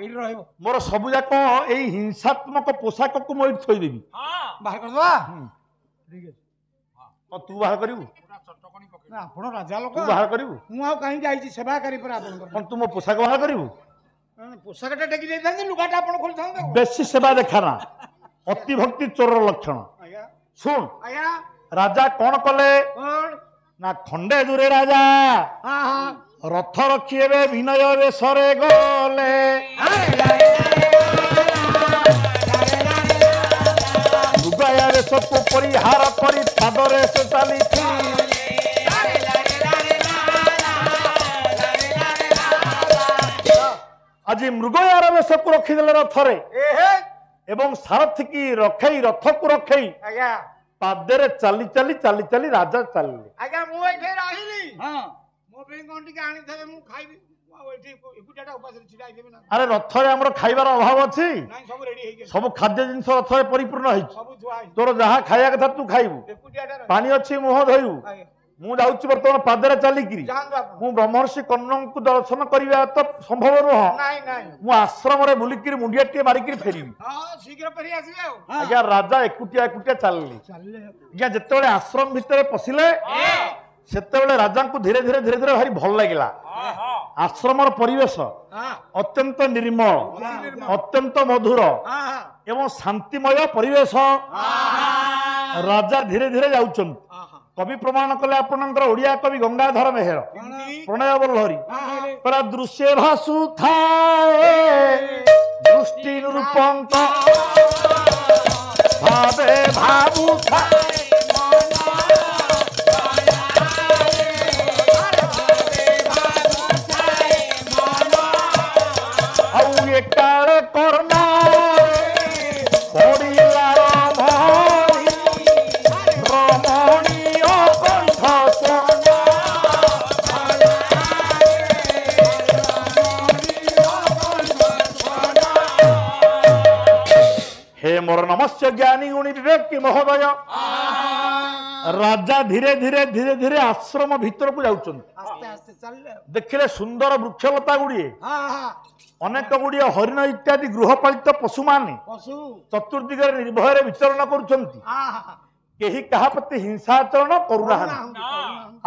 ଏଇଠି ରହିବ ମୋର ସବୁ ଯାକ ଏଇ ହିଂସାତ୍ମକ ପୋଷାକକୁ ମୁଁ ଏଇଠି ଥୋଇଦେବି ବାହାର କରିଦବା ଠିକ ଅଛି ତୁ ବାହାର କରିବୁ ନା ଆପଣ ରାଜା ଲୋକ ତୁ ବାହାର କରିବୁ ମୁଁ ଆଉ କାହିଁ ଯାଇଛି ସେବାକାରୀ ପରେ ଆପଣଙ୍କର କଣ ତୁ ମୋ ପୋଷାକ ବାହାର କରିବୁ ପୋଷାକଟା ଟେକି ଦେଇଥାନ୍ତି ଲୁଗାଟା ଆପଣ ଖୋଲିଥାନ୍ତେ ବେଶୀ ସେବା ଦେଖାନା ଅତି ଭକ୍ତି ଚୋରର ଲକ୍ଷଣ ଆଜ୍ଞା ଶୁଣ ଆଜ୍ଞା ରାଜା କଣ କଲେ କଣ ନା ଖଣ୍ଡେ ଦୂରେ ରାଜା ହଁ ହଁ ରଥ ରଖି ଏବେ ବିନୟ ବେଶରେ ଗଲେ ମୃଗୟା ବେଶକୁ ପରିହାର କରି ପାଦରେ ସେ ଚାଲିଥିଲେ ଆଜି ମୃଗୟାର ବେଶକୁ ରଖିଦେଲେ ରଥରେ ଏବଂ ସାରଥିକି ରଖେଇ ରଥକୁ ରଖେଇ ଆଜ୍ଞା ପାଦରେ ଚାଲି ଚାଲି ଚାଲି ଚାଲି ରାଜା ଚାଲିଲେ ଆଜ୍ଞା ମୁଁ ଏଠି ରହିଲି ହଁ ମୋ ପାଇଁ କଣ ଟିକେ ଆଣିଥିବେ ମୁଁ ଖାଇବି ଆଉ ଏଠି ଏକୁଟିଆଟା ଉପାସରେ ଛିଡା ହେଇଥିବି ନା ଆରେ ରଥରେ ଆମର ଖାଇବାର ଅଭାବ ଅଛି ନାଇଁ ସବୁ ରେଡି ହେଇକି ସବୁ ଖାଦ୍ୟ ଜିନିଷ ରଥରେ ପରିପୂର୍ଣ୍ଣ ହେଇଛି ସବୁ ଥୁଆ ହେଇଛି ତୋର ଯାହା ଖାଇବା କଥା ତୁ ଖାଇବୁ ଏକୁଟିଆଟା ପାଣି ଅଛି ମୁହଁ ଧୋଇବୁ ଆଜ୍ଞା ମୁଁ ଯାଉଛି ବର୍ତ୍ତମାନ ପାଦରେ ଚାଲିକିରି ଯାଆନ୍ତୁ ଆପଣ ମୁଁ ବ୍ରହ୍ମର୍ଷି କର୍ଣ୍ଣଙ୍କୁ ଦର୍ଶନ କରିବା ତ ସମ୍ଭବ ନୁହଁ ନାଇଁ ନାଇଁ ମୁଁ ଆଶ୍ରମରେ ବୁଲିକିରି ମୁଣ୍ଡିଆ ଟିକେ ମାରିକିରି ଫେରିବି ହଁ ଶୀଘ୍ର ଫେରି ଆସିବେ ଆଉ ଆଜ୍ଞା ରାଜା ଏକୁଟିଆ ଏକୁଟିଆ ଚାଲିଲେ ଚାଲିଲେ ଆଜ୍ଞା ଯେତେବେଳେ ଆଶ୍ରମ ଭିତରେ ପଶିଲେ ସେତେବେଳେ ରାଜାଙ୍କୁ ଧୀରେ ଧୀରେ ଧୀରେ ଧୀରେ ଭାରି ଭଲ ଲାଗିଲା ଆଶ୍ରମର ପରିବେଶ ଅତ୍ୟନ୍ତ ନିର୍ମଳ ଅତ୍ୟନ୍ତ ମଧୁର ଏବଂ ଶାନ୍ତିମୟ ପରିବେଶ ରାଜା ଧୀରେ ଧୀରେ ଯାଉଛନ୍ତି କବି ପ୍ରମାଣ କଲେ ଆପଣଙ୍କର ଓଡିଆ କବି ଗଙ୍ଗାଧର ମେହେର ପ୍ରଣୟ ବଲ୍ଲରୀ କହିଲା ଦୃଶ୍ୟ ଭାସୁଥାଏ ଦୃଷ୍ଟି ନିରୂପଙ୍କ ଭାବେ ଭାବୁଥାଏ ଆଉ ଏକାଳ କର୍ଣ୍ଣ ପଡ଼ିଲା ରମଣୀୟ କଣ୍ଠ हे मोर नमस्य ज्ञानी गुणी विवेकी महोदय राजा धीरे धीरे धीरे धीरे आश्रम भीतर को जाउछन्ति आस्ते आस्ते चलिले देखिले सुंदर वृक्षलता गुड़िए अनेक गुड़िए हरिण इत्यादि गृहपालित पशु माने पशु चतुर्दिगरे निर्भय विचरण करुछन्ति केही कहा प्रति हिंसाचरण करुनाहांति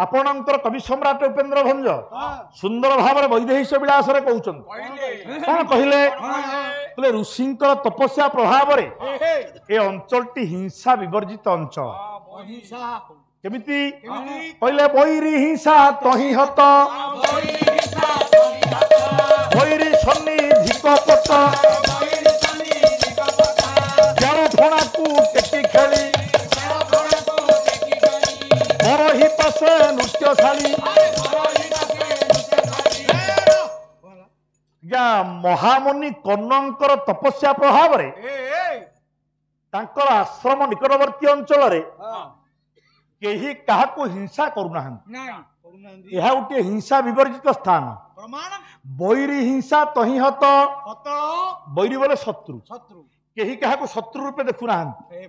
आपणकर कवि सम्राट उपेन्द्र भंज सुंदर भाव वैदेहिक विलास रे कहउछन्ति कौन कहले बोले ऋषिंकर तपस्या प्रभाव रे ए अंचलटी हिंसा विवर्जित अंचल केमिति कहले बैरी हिंसा तही हत बैरी सन्निधि कपट जड़ फणा को टेकी खेली बरही पासे नृत्यशाली महामुनि कर्णंकर तपस्या प्रभाव रे तांकर आश्रम निकटवर्ती अंचल रे केही काहाको हिंसा करुनाहांति यह गोटे हिंसा विवर्जित स्थान बैरी हिंसा तही हत बैरी बोले शत्रु केही काहाको शत्रु रूपे देखुनाहांति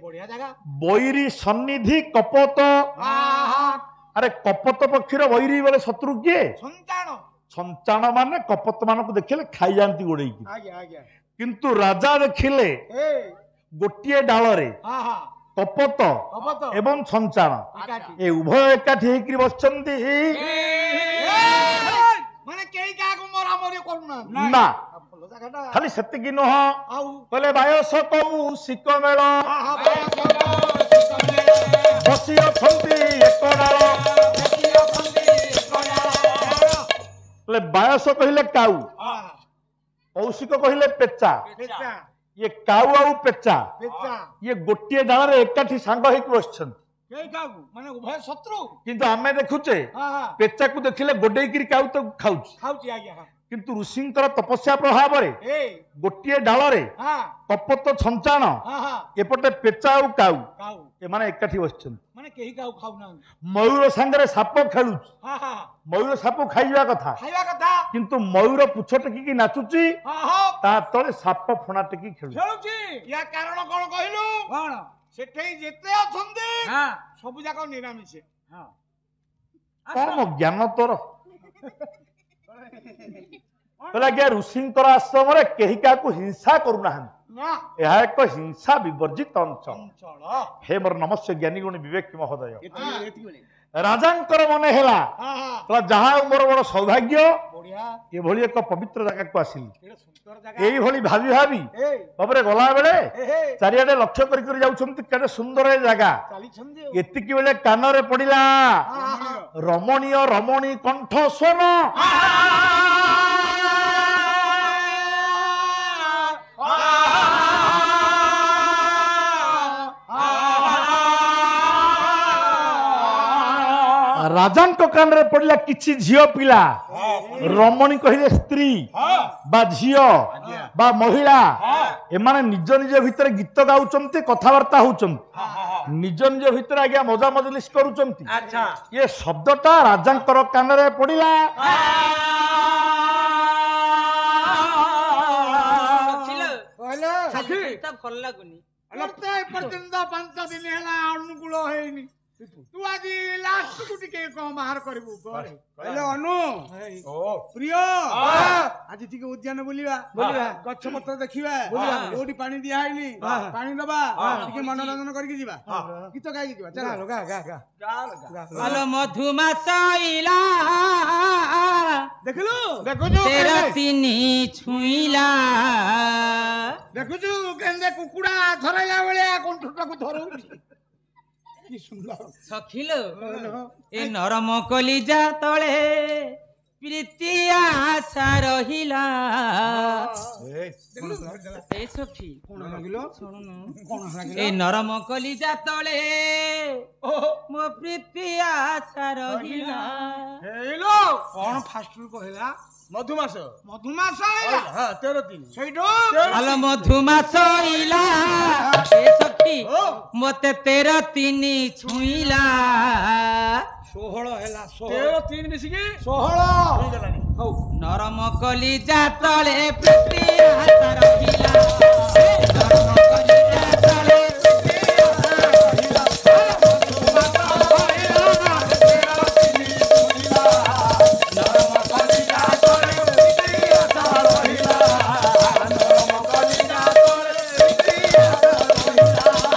बैरी सन्निधि कपट अरे कपट पक्षीर बैरी बोले शत्रु किए संचाण माने कपट मान को देखिले खाई जाती गोड़े किंतु राजा देखिले गोटे डाल रे कपट एवं संचाण ए उभय एकाठी होकर बसचंती ना खाली सेतिकी नुह कहले बायस कमु सिक मेल बसी अछंती एक डाल बायस कहले काऊ कौशिक कहले पेचा पेचा ये काऊ आउ पेचा पेचा ये गोटे डाल एकाठी सांग होइक बसछन केई काऊ माने उभय शत्रु किंतु आमे देखुचे हां हां पेचा को देखिले गोडेइकिरी काऊ तो खाउछ खाउची आज्ञा हां किंतु ऋषिंकर तपस्या प्रभाव रे ए गोटे डाल रे हां कपत छंचाण हां हां एपटे पेचा आउ काऊ काऊ ए माने एकाठी बसछन माने केही काऊ खाउ ना मयूर सांगरे साप खेलुछ हां हां मयूर साप खाइबा कथा खाइबा कथा किंतु मयूर पुछ टेकी नाचुची हां हां ता तळे साप फणा टेकी खेलु खेलुची या कारण कोन कहिलु कोन सेठै जेते अछंदी हां सब जाक निरामिष हां कौन ज्ञान तोर कहला क्या ऋषिंकर आश्रम रे केही काकू हिंसा करूना ना यह एक हिंसा विवर्जित अंचल अंचल हे मोर नमस्य ज्ञानी गुणी विवेक महोदय एति बोले राजांकर मने हेला हां हां कहला जहा मोर बड़ सौभाग्य बढ़िया ये भली एक पवित्र जगह को आसिली केडे सुंदर जगह एई भली भाबी भाबी ए बाबरे गला बेले ए चारियाडे लक्ष्य करी करी जाउछंती केडे सुंदर ए जगह चाली छंदी एतिकी बेले कानरे पडिला हां हां रमणीय रमणी कंठ स्वर राजांक कान पड़ा किसी झील पिला रमणी कहले स्त्री बा झील बा महिला एमाने निज निज भितर गीत गाउचंती कथावार्ता होउचंती निज निज भितर आज्ञा मजा मजलिस करूचंती अच्छा ये शब्दटा राजांकर कान पड़ा कहले सखी भल लागुनी करते पर्यंत 5 दिन हैला अनुकूल हेनी तू आज लास्ट को टिके को बाहर करबू करे कहले अनु ओ प्रिय आज टिके उद्यान बुलिबा गच्छ पत्र देखिबा ओडी पानी दिया हैनी पानी दबा टिके मनोरंजन करके जीवा गीत गाई जीवा चल गा गा गा हेलो मधुमासइला देखलु देखुजु तेरा तिनी छुइला देखुजु केंदे कुकुडा धरैला बेले कंठटा को धरउची की सुंदर सखिलो ए नरम कलिजा तळे प्रीति आशा रहिला ए सखी कोन लागिलो सुनुनु कोन लागिलो ए नरम कलिजा तळे मो प्रीति आशा रहिला हेलो कोन फास्ट कहला मधुमास मधुमास आइला हां 13 दिन सेठो हेलो मधुमासइला ए सखी मते 13 तिनी छुइला 16 हैला 13 3 मिसिकी 16 होई गलानी हौ नरम कलिजा तळे प्रीति आशा रहिला नरम कलिजा तळे प्रीति आशा रहिला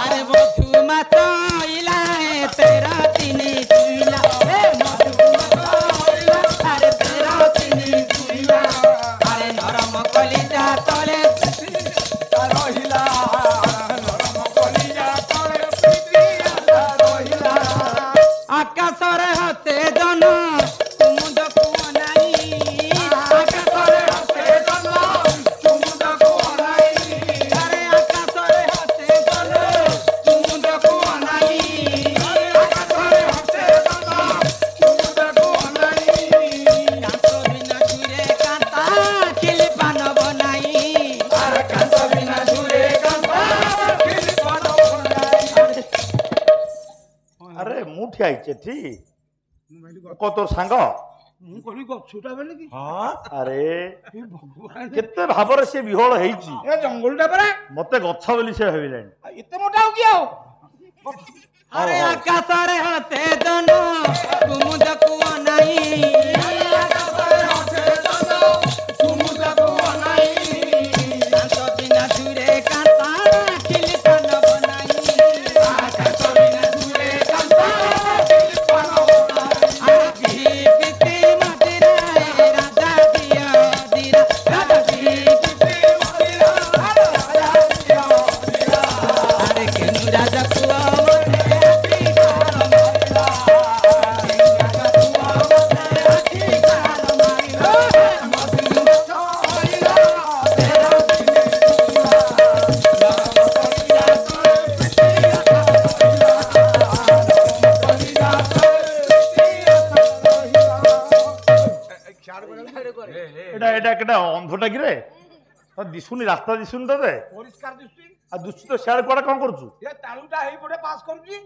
अरे मधुमासइला तेरा तिनी छुइला ए मधुमासइला अरे तेरा तिनी छुइला अरे नरम कलिजा तळे रहिला नरम कलिजा तळे प्रीति आशा रहिला आकाशरे हसे जन कुमुदକୁ ଅନାଇ आकाशरे हसे जन कुमुदକୁ अनाई अरे आकाशरे हसे जन कुमुदକୁ ଅନାଇ आकाशरे हसे जन कुमुदକୁ अनाई କାନ୍ତ ବିନା ଛୁରେ କାନ୍ତା ଖିଲି ପାନ ବନାଇ कांत बिना झुरे कांता फिर पानो बनाई अरे मु ठिया आइचे ठीक को तोर सांग मु कहली गछुटा बेले की अरे हे भगवान केते भाବରେ से विहळ हेइची ए जंगलटा परे मते गछ बोली से भाबिलानी एते मोटा हो गया अरे आकाशरे हसे जन कुमुदକୁ ଅନାଇ आकाशरे हसे जन कुमुदକୁ अनाई କାନ୍ତ ବିନା ଛୁରେ କାନ୍ତା ଖିଲି ପାନ ବନାଇ कांत बिना झुरे कांता फिर पानो बनाई पिति मदिराए राजा दिया दिरा राजा फिर मदिरा राजा दिया दिया अरे केनु राजा पुआ मने राजा এটা এটা কেটা অন্ধটা কি রে দিশুনি রাস্তা দিশুনি তোতে পরিষ্কার দৃষ্টি আর দুশ্চি তো সিয়াড়ে কুଆଡେ କଣ କରୁଛୁ ଏ ତାଳୁଟା ହେଇପଟେ ପାସ୍ କରୁଛି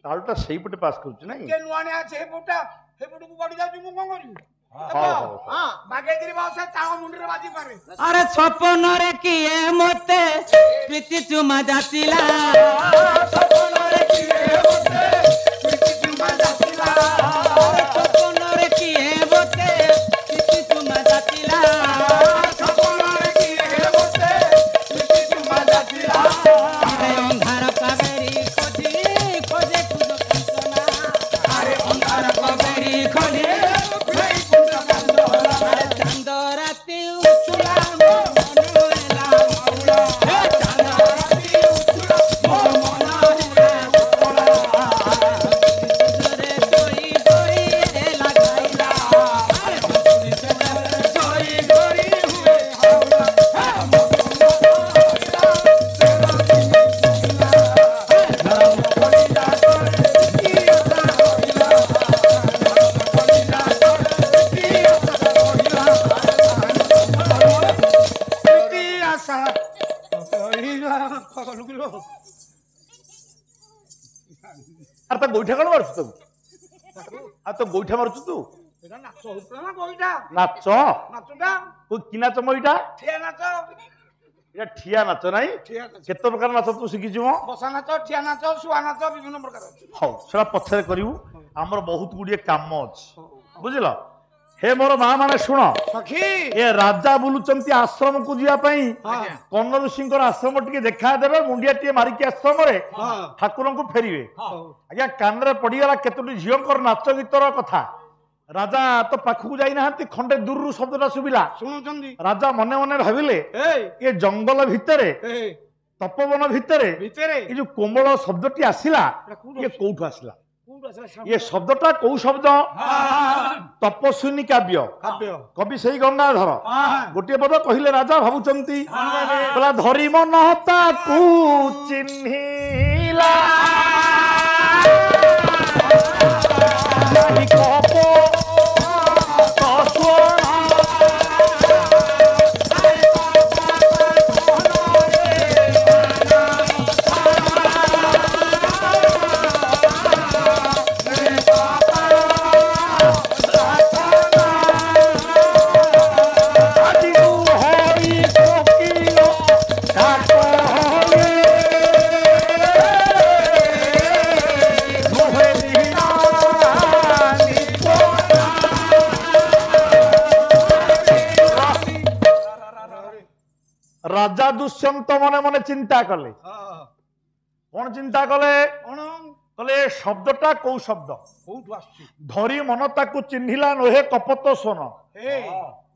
ତାଳୁଟା ସେଇପଟେ ପାସ୍ କରୁଛୁ ନାଇଁ ଟିକେ ନୂଆ ନୂଆ ଅଛି ହେଇପଟଟା ହେଇପଟକୁ ଗଡ଼ି ଯାଉଛି ମୁଁ କଣ କରିବି ହଉ ହଁ ବାଗେଇକିରି ବାଉ ସେ ତାଳ ମୁଣ୍ଡରେ ବାଜି ପାରେ আরে স্বপ্নরে কিয়ে মতে প্রীতি চুমা যাচিলা ସପନରେ କିଏ ମୋତେ ପ୍ରୀତି ଚୁମା ଯାଚିଲା স্বপ্নরে কিয়ে মতে প্রীতি চুমা যাচিলা ସପନରେ କିଏ ମୋତେ ପ୍ରୀତି ଚୁମା ଯାଚିଲା আরে অন্ধার কাবেরি খোঁজে খোঁজে খুঁজো কাঞ্চনা আরে অন্ধার কাবেরি খোঁজে এই কুণ্ড কান্দলা আরে চাঁদ রাতি উঠলা মন এলা মাউলা হে চাঁদ রাতি উঠলা ମୋ ମନ ହେଲା রে দই দই এলা গাইলা ধরি ধরি ହୁଏ ହାଉলা ହେ ମୋ ଆରେ ତା ଗୋଇଠା କଣ ମାରୁଛୁ ତୁ ଆଉ ତ ଗୋଇଠା ମାରୁଛୁ ତୁ ଏଟା ନାଚ ହଉଥିଲା ନା କଇଟା ନାଚ ନାଚଟା କି ନାଚ ମ ଏଇଟା ଠିଆ ନାଚ ଏଇଟା ଠିଆ ନାଚ ନାଇଁ ଠିଆ ନାଚ କେତେ ପ୍ରକାର ନାଚ ତୁ ଶିଖିଛୁ ମ ବସା ନାଚ ଠିଆ ନାଚ ଶୁଆ ନାଚ ବିଭିନ୍ନ ପ୍ରକାର ଅଛି ହଉ ସେଟା ପଛରେ କରିବୁ ଆମର ବହୁତ ଗୁଡିଏ କାମ ଅଛି ବୁଝିଲ ହେ ମୋର ମା ମାନେ ଶୁଣ ସଖୀ ଏ ରାଜା ବୁଲୁଛନ୍ତି ଆଶ୍ରମକୁ ଯିବା ପାଇଁ କର୍ଣ୍ଣ ଋଷିଙ୍କର ଆଶ୍ରମ ଟିକେ ଦେଖାଦେବେ ମୁଣ୍ଡିଆ ଟିକେ ମାରିକି ଆଶ୍ରମରେ ଠାକୁରଙ୍କୁ ଫେରିବେ ଆଜ୍ଞା କାନରେ ପଡିଗଲା କେତୋଟି ଝିଅଙ୍କର ନାଚ ଗୀତର କଥା ରାଜା ତ ପାଖକୁ ଯାଇନାହାନ୍ତି ଖଣ୍ଡେ ଦୂରରୁ ଶବ୍ଦଟା ଶୁଭିଲା ଶୁଣୁଛନ୍ତି ରାଜା ମନେ ମନେ ଭାବିଲେ ଏଇ ଏ ଜଙ୍ଗଲ ଭିତରେ ଏଇ ତପବନ ଭିତରେ ଭିତରେ ଏ ଯୋଉ କୋମଳ ଶବ୍ଦଟି ଆସିଲା ଇଏ କୋଉଠୁ ଆସିଲା କୋଉଠୁ ଆସିଲା ଇଏ ଶବ୍ଦଟା କୋଉ ଶବ୍ଦ ତପସ୍ୱିନୀ କାବ୍ୟ କାବ୍ୟ କବି ସେଇ ଗଙ୍ଗାଧର ଗୋଟିଏ ପଦ କହିଲେ ରାଜା ଭାବୁଛନ୍ତି କହିଲା ଧରି ମନ ତାକୁ ଚିହ୍ନିଲା ନାହିଁ କପ রাজা দুষ্যন্ত মনে মনে চিন্তা কলে কোন চিন্তা কলে কলে শব্দটা কোউ শব্দ কোଉଠୁ ଆସୁଛି ধরি মন তাকু চিহ্নিলা নহে কপত শোন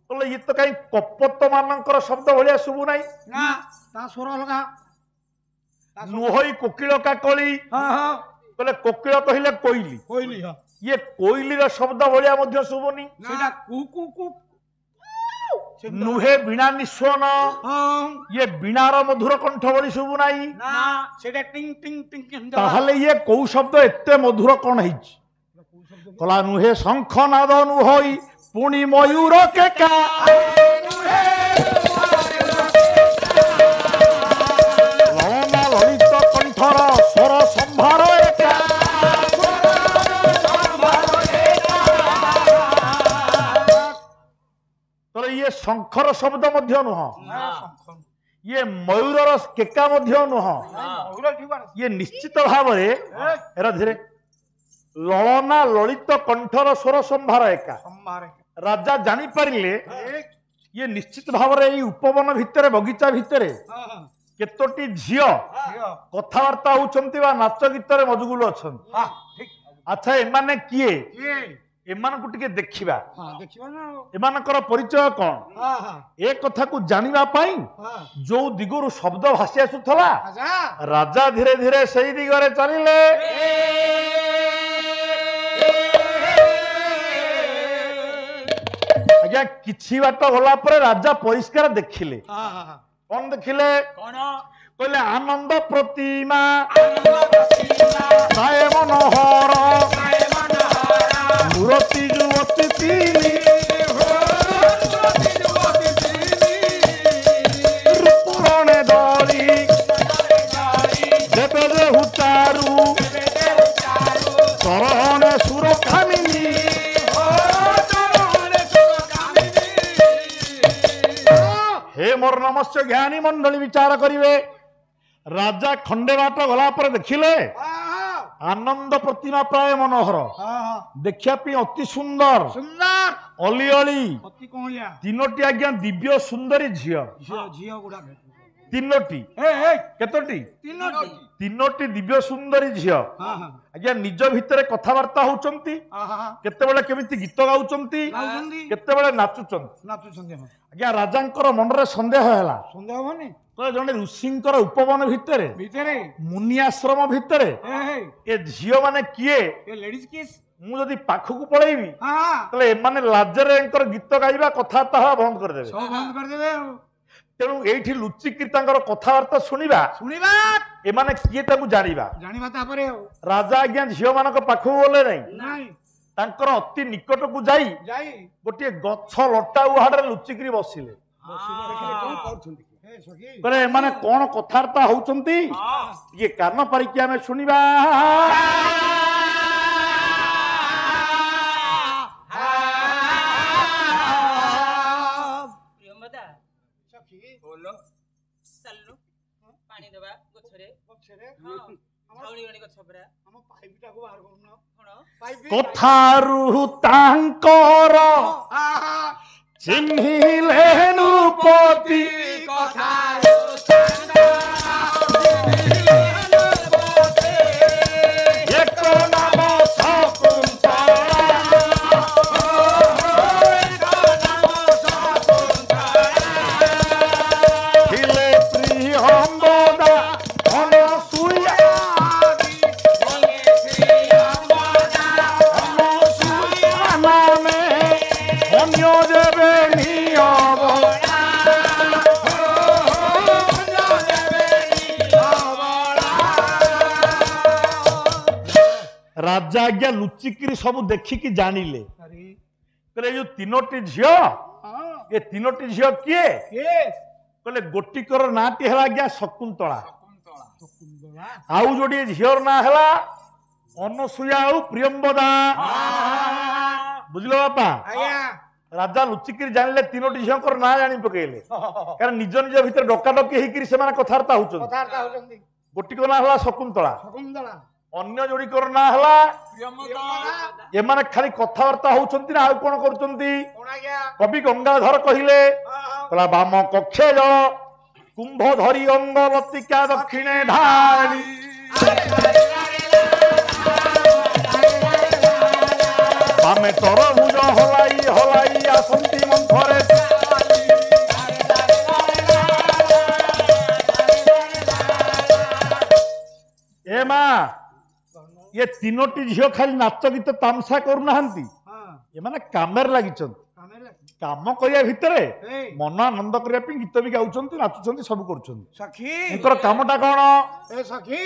কলে ইয়ে তো কাই কপত মানଙ୍କର শব্দ ভଳିଆ শুভু নাই ନା ତା ସ୍ୱର ଅଲଗା ନୁହଇ କୋକିଳ କାକଳି କଲେ କୋକିଳ କହିଲେ କୋଇଲି କହିଲି ହଁ ଇଏ କୋଇଲିର ଶବ୍ଦ ଭଳିଆ ମଧ୍ୟ ଶୁଭୁନି ସେଇଟା କୁ କୁ କୁ ନୁହେ ବୀଣା ନିଶ୍ୱନ ଇଏ ବୀଣାର ମଧୁର କଣ୍ଠ ଭଳି ଶୁଭୁ ନାହିଁ ନା ସେଇଟା ଟିଂ ଟିଂ ଟିଂ ତାହେଲେ ଇଏ କୋଉ ଶବ୍ଦ ଏତେ ମଧୁର କଣ ହେଇଛି କଲା ନୁହେ ଶଙ୍ଖ ନାଦ ନୁହଇ ପୁଣି ମୟୂର କେକା ଲଳନା ଲଳିତ କଣ୍ଠର ସ୍ୱର ସମ୍ଭାର ଏକା ତୋର ଇଏ ଶଙ୍ଖର ଶବ୍ଦ ମଧ୍ୟ ନୁହଁ ଇଏ ମୟୂରର କେକା ମଧ୍ୟ ନୁହଁ ଇଏ ନିଶ୍ଚିତ ଭାବରେ ଏରା ଧୀରେ ଲଳନା ଲଳିତ କଣ୍ଠର ସ୍ୱର ସମ୍ଭାର ଏକା ରାଜା ଜାଣିପାରିଲେ ଇଏ ନିଶ୍ଚିତ ଭାବରେ ଏଇ ଉପବନ ଭିତରେ ବଗିଚା ଭିତରେ କେତୋଟି ଝିଅ କଥାବାର୍ତ୍ତା ହଉଛନ୍ତି ବା ନାଚ ଗୀତରେ ମଜଗୁଲ ଅଛନ୍ତି ଆଚ୍ଛା ଏମାନେ କିଏ ଏମାନଙ୍କୁ ଟିକେ ଦେଖିବା ଏମାନଙ୍କର ପରିଚୟ କଣ ଏ କଥାକୁ ଜାଣିବା ପାଇଁ ଯୋଉ ଦିଗରୁ ଶବ୍ଦ ଭାସି ଆସୁଥିଲା ରାଜା ଧୀରେ ଧୀରେ ସେଇ ଦିଗରେ ଚାଲିଲେ ଆଜ୍ଞା କିଛି ବାଟ ଗଲା ପରେ ରାଜା ପରିଷ୍କାର ଦେଖିଲେ କଣ ଦେଖିଲେ କହିଲେ ଆନନ୍ଦ ପ୍ରତିମା ସାଏ ମନୋହର ମୂରତି ଯୁବତୀ ତିନି ମୋର ନମସ୍ୟ ଜ୍ଞାନୀ ମଣ୍ଡଳୀ ବିଚାର କରିବେ। ରାଜା ଖଣ୍ଡେ ବାଟ ଗଲା ପରେ ଦେଖିଲେ ଆନନ୍ଦ ପ୍ରତିମା ପ୍ରାୟ ମନୋହର, ଦେଖିବା ପାଇଁ ଅତି ସୁନ୍ଦର ସୁନ୍ଦର ଅଲି ଅଳି ଅତି କଅଁଳିଆ ତିନୋଟି ଆଜ୍ଞା ଦିବ୍ୟ ସୁନ୍ଦରୀ ଝିଅ। ଝିଅ ଗୁଡା ତିନୋଟି କେତୋଟି? ତିନୋଟି ଦିବ୍ୟ ସୁନ୍ଦରୀ ଝିଅ ଆଜ୍ଞା ନିଜ ଭିତରେ କଥାବାର୍ତ୍ତା ହଉଛନ୍ତି, କେତେବେଳେ କେମିତି ଗୀତ ଗାଉଛନ୍ତି, କେତେବେଳେ ନାଚୁଛନ୍ତି। ଆଜ୍ଞା ରାଜାଙ୍କର ମନରେ ସନ୍ଦେହ ହେଲା। ସନ୍ଦେହ ହବନି ଜଣେ ଋଷିଙ୍କର ଉପବନ ଭିତରେ ମୁନି ଆଶ୍ରମ ଭିତରେ ଏ ଝିଅ ମାନେ କିଏ? ଲେଡିଜ କିସ୍ ମୁଁ ଯଦି ପାଖକୁ ପଳେଇବି ତାହେଲେ ଏମାନେ ଲାଜରେ ଏଙ୍କର ଗୀତ ଗାଇବା କଥାବାର୍ତ୍ତା ହବା ବନ୍ଦ କରିଦେବେ। ତେଣୁ ଏଇଠି ଲୁଚିକିରି ତାଙ୍କର କଥାବାର୍ତ୍ତା ଶୁଣିବା ଏମାନେ କିଏ ତାକୁ ଜାଣିବା। ତାପରେ ରାଜା ଆଜ୍ଞା ଝିଅ ମାନଙ୍କ ପାଖକୁ ଗଲେ ନାହିଁ, ତାଙ୍କର ଅତି ନିକଟକୁ ଯାଇ ଗୋଟିଏ ଗଛ ଲଟା ଉହାଡରେ ଲୁଚିକିରି ବସିଲେ। କହିଲେ ଏମାନେ କଣ କଥାବାର୍ତ୍ତା ହଉଛନ୍ତି, ଟିକେ କାନ ପାରିକି ଆମେ ଶୁଣିବା। ପାଣି ଦେବା ଗଛରେ କଥାରୁ ତାଙ୍କର ଚିହ୍ନିଲେ ନୃପତି, ଏକ ନାମ ଶକୁନ୍ତଳା, ଥିଲେ ପ୍ରିୟମ୍ବଦା ଅନସୂୟା, ଅନ୍ୟ ଦେବେ ନିୟମ। ରାଜା ଆଜ୍ଞା ଲୁଚିକିରି ସବୁ ଦେଖିକି ଜାଣିଲେ। କହିଲେ ଯୋଉ ତିନୋଟି ଝିଅ, ଏ ତିନୋଟି ଝିଅ କିଏ? କହିଲେ ଗୋଟିକର ନାଁଟି ହେଲା ଆଜ୍ଞା ଶକୁନ୍ତଳା, ଆଉ ଯୋଡିଏ ଝିଅର ନାଁ ହେଲା ଅନସୂୟା ଆଉ ପ୍ରିୟମ୍ବଦା। ବୁଝିଲ ବାପା? ରାଜା ଲୁଚିକିରି ଜାଣିଲେ ତିନୋଟି ଝିଅଙ୍କର ନାଁ ଜାଣି ପକେଇଲେ, କାରଣ ନିଜ ନିଜ ଭିତରେ ଡକାଡକି ହେଇକିରି ସେମାନେ କଥାବାର୍ତ୍ତା ହଉଛନ୍ତି। ଗୋଟିକ ନାଁ ହେଲା ଶକୁନ୍ତଳା, ଅନ୍ୟ ଯୋଡିକର ନାଁ ହେଲା ଏମାନେ ଖାଲି କଥାବାର୍ତ୍ତା ହଉଛନ୍ତି ନା ଆଉ କଣ କରୁଛନ୍ତି? କବି ଗଙ୍ଗାଧର କହିଲେ, କହିଲା ବାମ କକ୍ଷେ ଜଳ କୁମ୍ଭ ଧରି ଅଙ୍ଗ ଲତିକା ଦକ୍ଷିଣେ ଢାଳି, ବାମେ ତରଭୁଜ ହଲାଇ ହଲାଇ ଆସନ୍ତି ମନ୍ଥରେ, ଏ ମା ये तीनोटी झील खाली नाच गीत तामसा करूनाहांती, एमाने कामेर लागिचंती। काम करिया भितरे मन आनंद करिया पे गीत भी गाउचंती, नाचुचंती, सब करूचंती। सखी इनकर कामटा कोन? ए सखी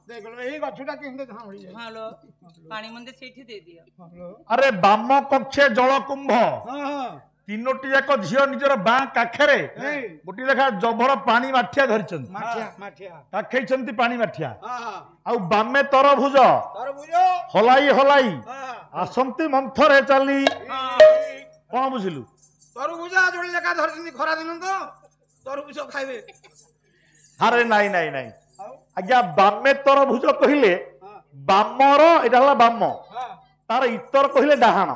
देख लो एही गछटा केंदे धामड़ी जाय। हां लो पानी मंदे सेठी दे दिया। अरे बाम कक्षे जल कुंभ, तीनोटी जाक झील निजर बां काखेरे गोटी देखा जभर पानी माठिया धरिचंती, काखेइचंती पानी माठिया, आउ बामे तरभुज हलाई हलाई आसंती मंथरे चली। कौन बुझिलु? तरभुज जोड़ी लेखा धरिचंती खरा दिन तो तरभुज खाइबे। अरे नाही नाही नाही आज्ञा बामे तरभुज कहिले बामर एटा हला बाम, तार इतर कहिले डाहाण,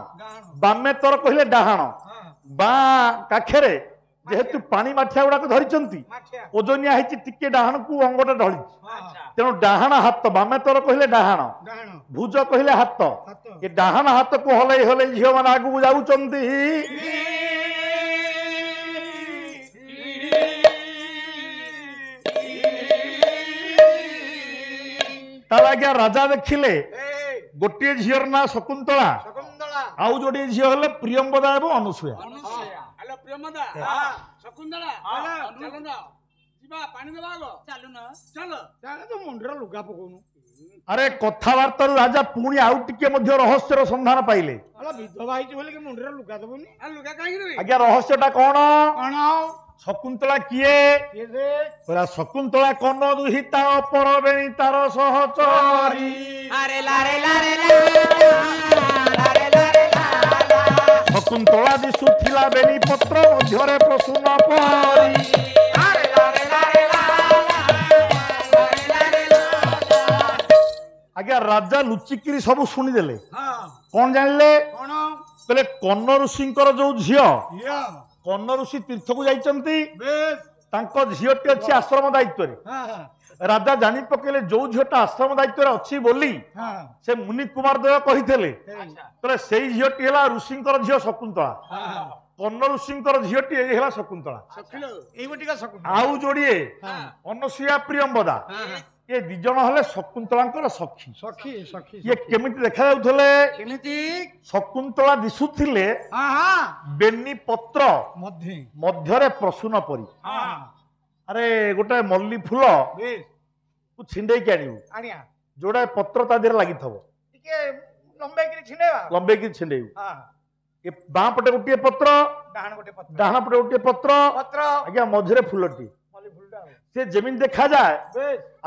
बामे तर कहिले डाहाण, बा काखेरे जेहेतु पानी माठिया गुड़ाक धरिचंती ओजनिया हेची टिके डाहाण को अंगटा ढळी, तेणु डाहाण हाथ बामे तर कहिले डाहाण, भुज कहिले हाथ, ए डाहाण हाथ को हलै हलै झियो माने आगु जाउचंती। तालाग्या राजा देखिले गोटे झियर ना शकुंतला, आउ जोडी झियो हले प्रियंवदा एवं अनुसूया। हेलो प्रियंवदा, शकुंतला, चलना जीवा पानी देबा गो, चालू न चल चल तो मुंडरा लुगा पकोनु। अरे कथावार्ता राजा पुणी आउ टिके मध्य रहस्यर संधान पाइले। अला विधवा हिच बोले के मुंडरा लुगा दबोनी, आ लुगा काई रे? आज्ञा रहस्यटा कोन? कोन शकुंतला किए? पूरा शकुंतला कन दुहिता परबेणी तार सहचरी। अरे लारे लारे लारे लारे लारे शकुंतला दिसुथिला ରାଜା ବେନି ପତ୍ର ମଧ୍ୟରେ ପ୍ରସୂନ ପରି। ଆଜ୍ଞା ରାଜା ଲୁଚିକିରି ସବୁ ଶୁଣିଦେଲେ। କଣ ଜାଣିଲେ? କହିଲେ କନ୍ନ ଋଷିଙ୍କର ଯୋଉ ଝିଅ, କନ୍ନ ଋଷି ତୀର୍ଥକୁ ଯାଇଛନ୍ତି, ତାଙ୍କ ଝିଅଟି ଅଛି ଆଶ୍ରମ ଦାୟିତ୍ୱରେ। ରାଜା ଜାଣି ପକେଇଲେ ଯୋଉ ଝିଅଟା ଆଶ୍ରମ ଦାୟିତ୍ୱରେ ଅଛି ବୋଲି ସେ ମୁନି କୁମାର ଦେବ କହିଥିଲେ। କହିଲେ ସେଇ ଝିଅଟି ହେଲା ଋଷିଙ୍କର ଝିଅ ଶକୁନ୍ତଳା। କନ୍ନ ଋଷିଙ୍କର ଝିଅଟି ଏଇ ହେଲା ଶକୁନ୍ତଳା। ଆଉ ଯୋଡ଼ିଏ ଅନସୂୟା ପ୍ରିୟମ୍ବଦା, ଏ ଦି ଜଣ ହେଲେ ଶକୁନ୍ତଳାଙ୍କର ସଖୀ। ଇଏ କେମିତି ଦେଖାଯାଉଥିଲେ? ଶକୁନ୍ତଳା ଦିଶୁଥିଲେ ବେନି ପତ୍ର ମଧ୍ୟରେ ପ୍ରସୂନ ପରି। ଆରେ ଗୋଟେ ମଲ୍ଲି ଫୁଲ ଛିଣ୍ଡେଇକି ଆଣିବୁ, ଯୋଉଟା ପତ୍ର ତା ଦେହରେ ଲାଗିଥିବ, ଲମ୍ବେଇକି ଛିଣ୍ଡେଇବୁ। ଏ ବାଁ ପଟେ ଗୋଟିଏ ପତ୍ର, ଡାହାଣ ପଟେ ଗୋଟିଏ ପତ୍ର, ଆଜ୍ଞା ମଝିରେ ଫୁଲଟି। ସେ ଯେମିତି ଦେଖାଯାଏ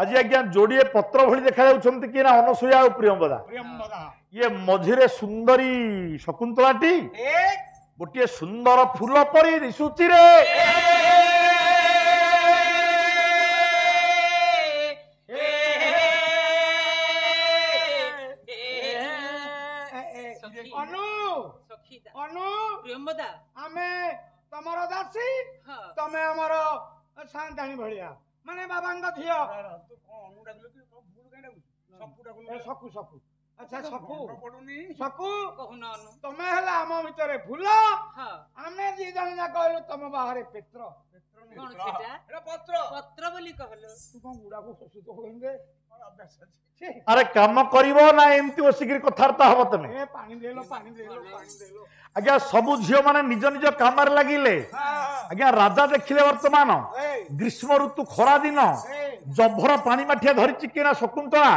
ଆଜି ଆଜ୍ଞା ଯୋଡ଼ିଏ ପତ୍ର ଭଳି ଦେଖାଯାଉଛନ୍ତି କି ନା ଅନସୂୟା ଆଉ ପ୍ରିୟମ୍ବଦା। ଇଏ ମଝିରେ ସୁନ୍ଦରୀ ଶକୁନ୍ତଳାଟି ଗୋଟିଏ ସୁନ୍ଦର ଫୁଲ ପରି ଦିଶୁଛି ରେ। ଆମେ ତମର ଦାସୀ, ତମେ ଆମର ସାନ୍ତାଣୀ ଭଳିଆ, ମାନେ ବାବାଙ୍କ ଝିଅ। ସକୁ ସକୁ, ଆଚ୍ଛା ସକୁ ସକୁ, ତମେ ହେଲେ ଆମ ଭିତରେ ଫୁଲ, ଆମେ ଦି ଜଣ ଯାକ କହିଲୁ ତମ ବାହାରେ ପେତ୍ର। ପତ୍ର ବୋଲି କହିଲୁ, ତୁ କଣ ଗୁଡାକୁ ଶୋଷିତ କହିଲେ? ଆରେ କାମ କରିବ ନା ଏମିତି ବସିକିରି କଥାବାର୍ତ୍ତା ହବ ତମେ? ପାଣି ଦେଲ ପାଣି ଦେଲ ପାଣି ଦେଲ। ଆଜ୍ଞା ସବୁ ଝିଅ ମାନେ ନିଜ ନିଜ କାମରେ ଲାଗିଲେ। ଆଜ୍ଞା ରାଜା ଦେଖିଲେ ବର୍ତ୍ତମାନ ଗ୍ରୀଷ୍ମ ଋତୁ, ଖରା ଦିନ, ଜଭର ପାଣି ମାଠିଆ ଧରିଛି କିନା ଶକୁନ୍ତଳା।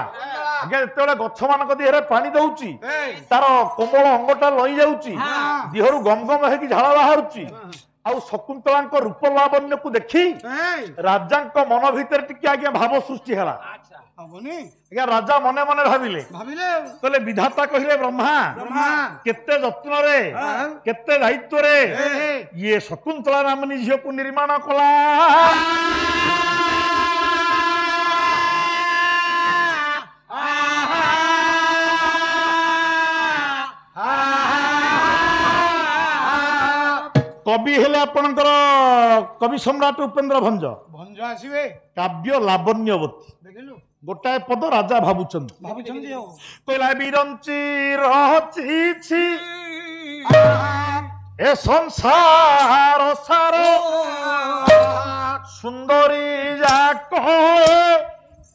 ଆଜ୍ଞା ଯେତେବେଳେ ଗଛ ମାନଙ୍କ ଦେହରେ ପାଣି ଦଉଛି ତାର କୋମଳ ଅଙ୍ଗଟା ଲଇ ଯାଉଛି, ଦେହରୁ ଗମ ଗମ ହେଇକି ଝାଳ ବାହାରୁଛି। ଆଉ ଶକୁନ୍ତଳାଙ୍କ ରୂପ ଲାବଣ୍ୟକୁ ଦେଖି ରାଜାଙ୍କ ମନ ଭିତରେ ଟିକେ ଆଜ୍ଞା ଭାବ ସୃଷ୍ଟି ହେଲା। ଆଜ୍ଞା ରାଜା ମନେ ମନେ ଭାବିଲେ, କହିଲେ ବିଧାତା କହିଲେ ବ୍ରହ୍ମା କେତେ ଯତ୍ନରେ କେତେ ଦାୟିତ୍ୱରେ ଇଏ ଶକୁନ୍ତଳା ନାମନୀ ଝିଅକୁ ନିର୍ମାଣ କଲା। कवि हेले आपणकर कवि सम्राट उपेन्द्र भंज भंज आसीबे काव्य लावण्यवती देखिलु गोटाए पद राजा भाबुचंद कहला बिरंची रचिछि ए संसार सार सुंदरी जा कहतरी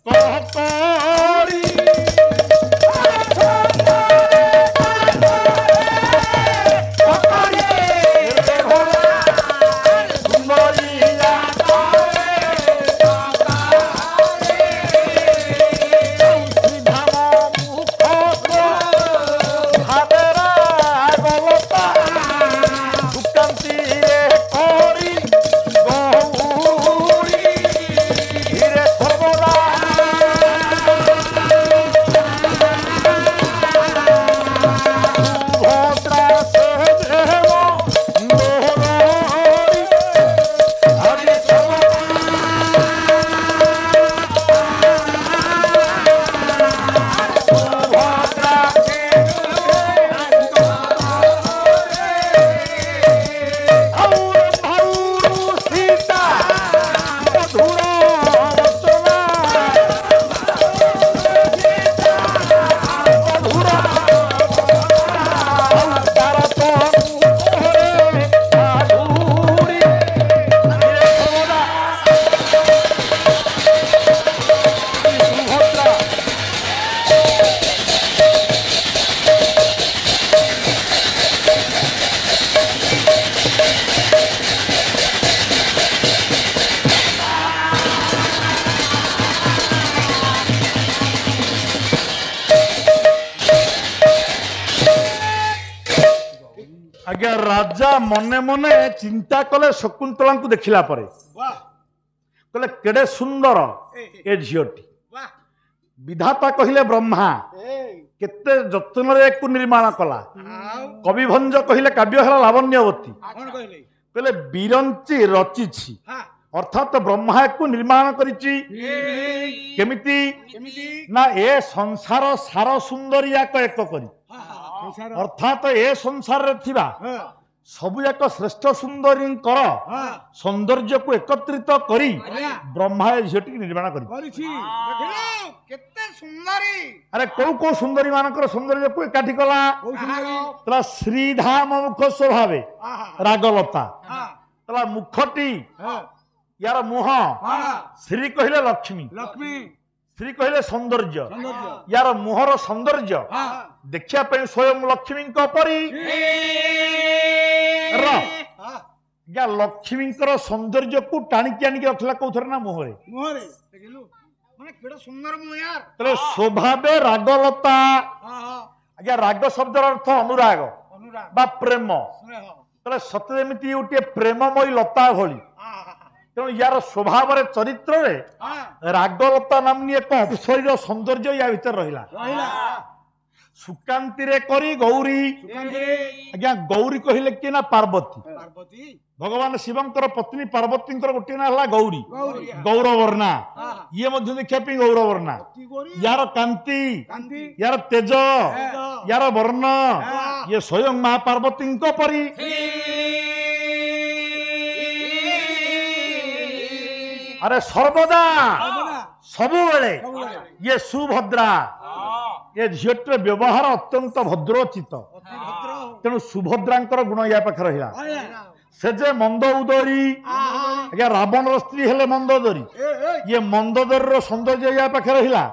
आज्ञा राजा मने मने चिंता कले शकुंतला को देखिला परे कहले केडे सुंदर ए झियोटी विधाता कहिले ब्रह्मा केते जत्न रे को निर्माण कला कवि भंज कहिले काव्य हला लावण्यवती कहले बिरंची रचिछि अर्थात ब्रह्मा को निर्माण करिछि केमिति ना ए संसार सार सुंदरिया को एक करी अर्थात ए संसार रे थिबा सबुजाक श्रेष्ठ सुंदरी सौंदर्य को एकत्रित करी ब्रह्मा झीटी निर्माण करी अरे कौ कौ सुंदरी मानकर सौंदर्य को एकाठी कला श्रीधाम मुख स्वभाव रागलता तला मुखटी यार मुह श्री कहले लक्ष्मी श्री कहले सौंदर्य यार मुहर सौंदर्य देखिया पे स्वयं लक्ष्मी परी लक्ष्मी सौंदर्य को टाणिकी आनिक रखला कौथर ना मुहरे सुंदर स्वभाव रागलता आज्ञा राग शब्द अर्थ अनुराग बा प्रेम सत्यमी गोटे प्रेममयी लता भली तेणु यार स्वभाव चरित्र रागलता नामनी एक शरीर सौंदर्य या भीतर रहा सुकांति रे करी गौरी आज्ञा गौरी कहले कि ना पार्वती भगवान शिवंकर पत्नी पार्वती गोटे ना है गौरी गौरवर्णा ये मध्य देखा गौरवर्णा यार कांति यार तेज यार वर्ण ये स्वयं मां पार्वती परी अरे सर्वदा सबु बेले ये सुभद्रा ये झीटर व्यवहार अत्यंत भद्रोचित तेणु सुभद्रांकर गुण या पाखे रहा से जे मंद उदरी आज्ञा रावण स्त्री हेले मंदोदरी ये मंदोदरी सौंदर्य या पाखे रहा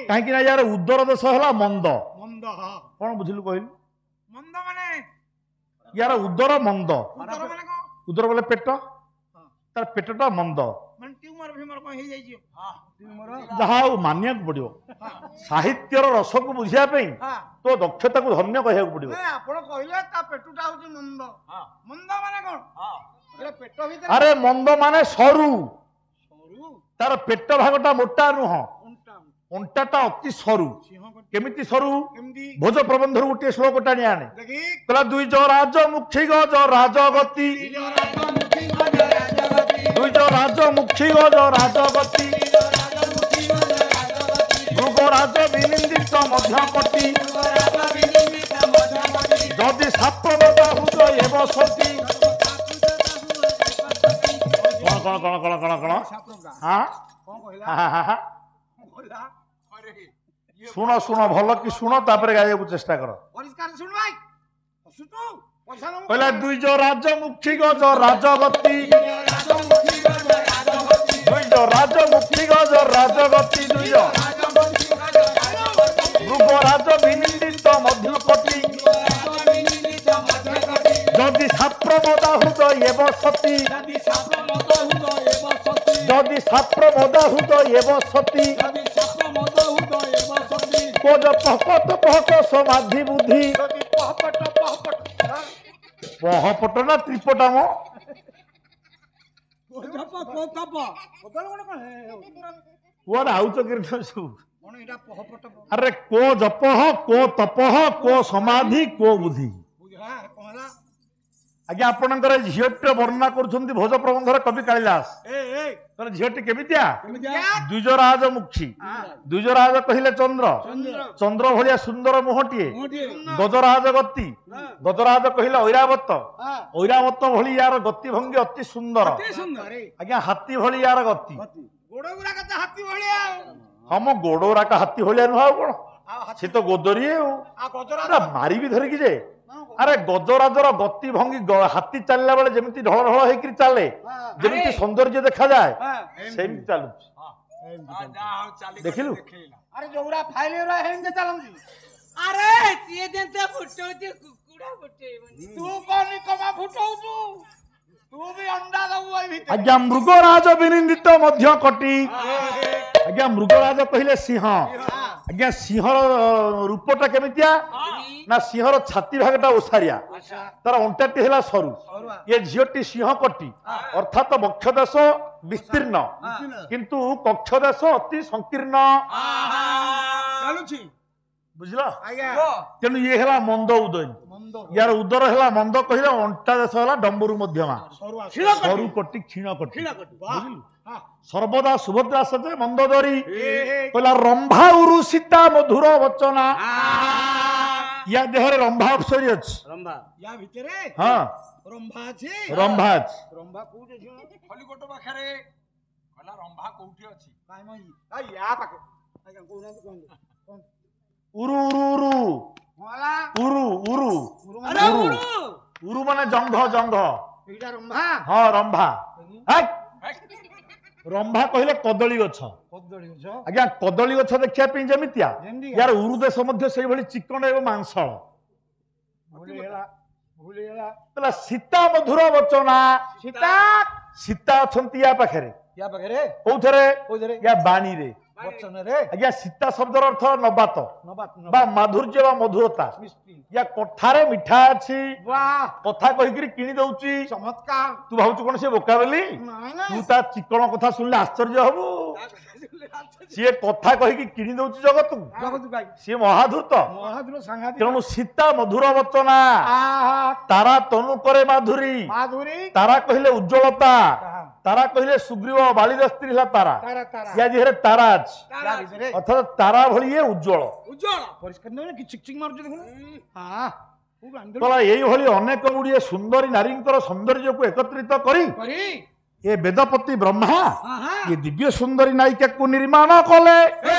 कहीं यार उदर देश है मंद कौन बुझिलु कहलु यार उदर मंद उदर बोले पेट तार पेटटा मंद जहा मानिया पड़ो साहित्यर रस को बुझापी तो दक्षता को धन्य कह पड़ो अरे मंद माने सरू तार पेट भागटा मोटा नुह अंटाटा अति सरू केमिति सरू भोज प्रबंध गोटे श्लोक टाणी आने दुईज राजमुखी गज राजगति दुईज राजमुखी गज राजगति मृगराज विनिंदित मध्यपति जदि साप्रदा हृदय एव सती कौन कौन कौन कौन कौन हाँ शुण शुण भल कि शुण तापर गाइबा चेष्टा कर कहला दुईज राजमुखी गज राजगति दुईज राजमुखी गज राजगति दुईज मृगराज विनिंदित मध्यपति जदि साप्रमदा हृदय एव सती जदि साप्रमदा हृदय एव सती कोज पहकट पहक समाधि बुद्धि पहपट ना त्रिपटा मो अरे को जप को तप को समाधि को बुद्धि आज्ञा आपणकर झीटे वर्णना कर भोज प्रबंधर कवि कालिदास झीटी केमितिया द्विज राजमुखी द्विज राज कहले चंद्र चंद्र भाया सुंदर मुहटीए गजराज गति गजराज कहले ऐरावत ऐरावत भली यार गति भंगी अति सुंदर आज्ञा हाथी भली यार गति हम गोड़ोरा का हाथी भलिया नुह कौन सी तो गोदरी मारी भी धरिकी जे अरे गजराजर गति भंगी हाथी चलला बेले जेमिति ढळ ढळ हेकि चले जेमिति सौंदर्य देखा जाए सेमिति चालू देखिलु अरे जोरा फाइले रा हेंगे चलंजी अरे ये जनता फुटौती कुकुड़ा फुटे तू कोनी कमा फुटौछु तू भी अंडा दउ ओइ भीतर आज्ञा मृगराज विनिंदित मध्य कटी आज्ञा मृगराज कहले सिंह आज्ञा सिंह रूपटा केमितिया ना सिंहर छाती भागटा ओसारिया तार अंटाटी है सरू ये झीटी सिंह कटी अर्थात वक्षदेश विस्तीर्ण किंतु कक्षदेश अति संकीर्ण ବୁଝିଲ ଆଜ୍ଞା ତେଣୁ ଇଏ ହେଲା ମନ୍ଦ ଉଦୟ ମନ୍ଦ ୟାର ଉଦର ହେଲା ମନ୍ଦ କହିଲେ ଅଣ୍ଟା ଦେଶ ହେଲା ଡମ୍ବରୁ ମଧ୍ୟମା ସରୁ କୋଟି କ୍ଷୀଣ କୋଟି ବୁଝିଲୁ ସର୍ବଦା ସୁଭଦ୍ରା ସଜେ ମନ୍ଦ ଧରି କହିଲା ରମ୍ଭା ଉରୁ ସୀତା ମଧୁର ବଚନା ୟା ଦେହରେ ରମ୍ଭା ଅପସରୀ ଅଛି ରମ୍ଭା ୟା ଭିତରେ ହଁ ରମ୍ଭା ଅଛି ରମ୍ଭା ଅଛି ରମ୍ଭା କୋଉଠି ଅଛି ଖଲିକୋଟ ପାଖରେ କହିଲା ରମ୍ଭା କୋଉଠି ଅଛି କାଇଁ ମଇ ଆ ୟା ପାଖେ ଆଜ୍ଞା କୋଉନାନ୍ତି କୋଉ ଉରୁ ଉରୁ ଉରୁ ହେଲା ଉରୁ ଉରୁ ଆରେ ଉରୁ ଉରୁ ମାନେ ଜଙ୍ଘ ଜଙ୍ଘ ଏଇଟା ରମ୍ଭା ହଁ ରମ୍ଭା ହେଇ! ରମ୍ଭା କହିଲେ କଦଳୀ ଗଛ କଦଳୀ ଗଛ ଆଜ୍ଞା କଦଳୀ ଗଛ ଦେଖିବା ପାଇଁ ଯେମିତିଆ ଯେମିତି ୟାର ଉରୁ ଦେଶ ମଧ୍ୟ ସେଇଭଳି ଚିକଣ ଏବଂ ମାଂସଳ ଭୁଲି ହେଲା କହିଲା ସୀତା ମଧୁର ବଚନା ସୀତା ସୀତା ଅଛନ୍ତି ୟା ପାଖରେ ୟା ପାଖରେ କୋଉଥିରେ କୋଉଥିରେ ୟା ବାଣୀରେ ବଚନରେ ଆଜ୍ଞା ସୀତା ଶବ୍ଦର ଅର୍ଥ ନବାତ ନବାତ ବା ମାଧୁର୍ଯ୍ୟ ବା ମଧୁରତା ମିଷ୍ଟି ୟା କଥାରେ ମିଠା ଅଛି ବାহ କଥା କହିକିରି କିଣି ଦଉଛି ଚମତ୍କାର ତୁ ଭାବୁଛୁ କଣ ସେ ବୋକା ବୋଲି ନାଇଁ ତୁ ନାଇଁ ତା ଚିକଣ କଥା ଶୁଣିଲେ ଆଶ୍ଚର୍ଯ୍ୟ ହବୁ ସିଏ କଥା କହିକି କିଣି ଦଉଛି ଜଗତକୁ ଜଗତୁ ଗାଇ ସିଏ ମହାଧୂର୍ତ୍ତ ମହାଦୁର ସାଂଘାତିକ ତେଣୁ ସୀତା ମଧୁର ବଚନା ଆହା ତାରା ତନୁ କରେ ମାଧୁରୀ ମାଧୁରୀ ତାରା କହିଲେ ଉଜ୍ଜ୍ୱଳତା ତାହା ତାରା କହିଲେ ସୁଗ୍ରୀବ ବାଳିର ସ୍ତ୍ରୀ ହେଲା ତାରା ତାରା ତାରା ୟା ଦେହରେ ତାରା ଅଛି ୟା ଭିତରେ ଅର୍ଥାତ ତାରା ଭଳି ଇଏ ଉଜ୍ଜ୍ୱଳ ଉଜ୍ଜଳ ପରିଷ୍କାର ନୁହେଁ କି ଚିକ ଚିକ ମାରୁଛି ଦେଖୁନ ହଁ କୋଉଠୁ ଆଣିଦେଲୁ କହିଲା ଏଇଭଳି ଅନେକ ଗୁଡିଏ ସୁନ୍ଦରୀ ନାରୀଙ୍କର ସୌନ୍ଦର୍ଯ୍ୟକୁ ଏକତ୍ରିତ କରି କରି ଏ ବେଦପତି ବ୍ରହ୍ମା ଆହା ଏ ଦିବ୍ୟ ସୁନ୍ଦରୀ ନାୟିକାକୁ ନିର୍ମାଣ କଲେ ଏ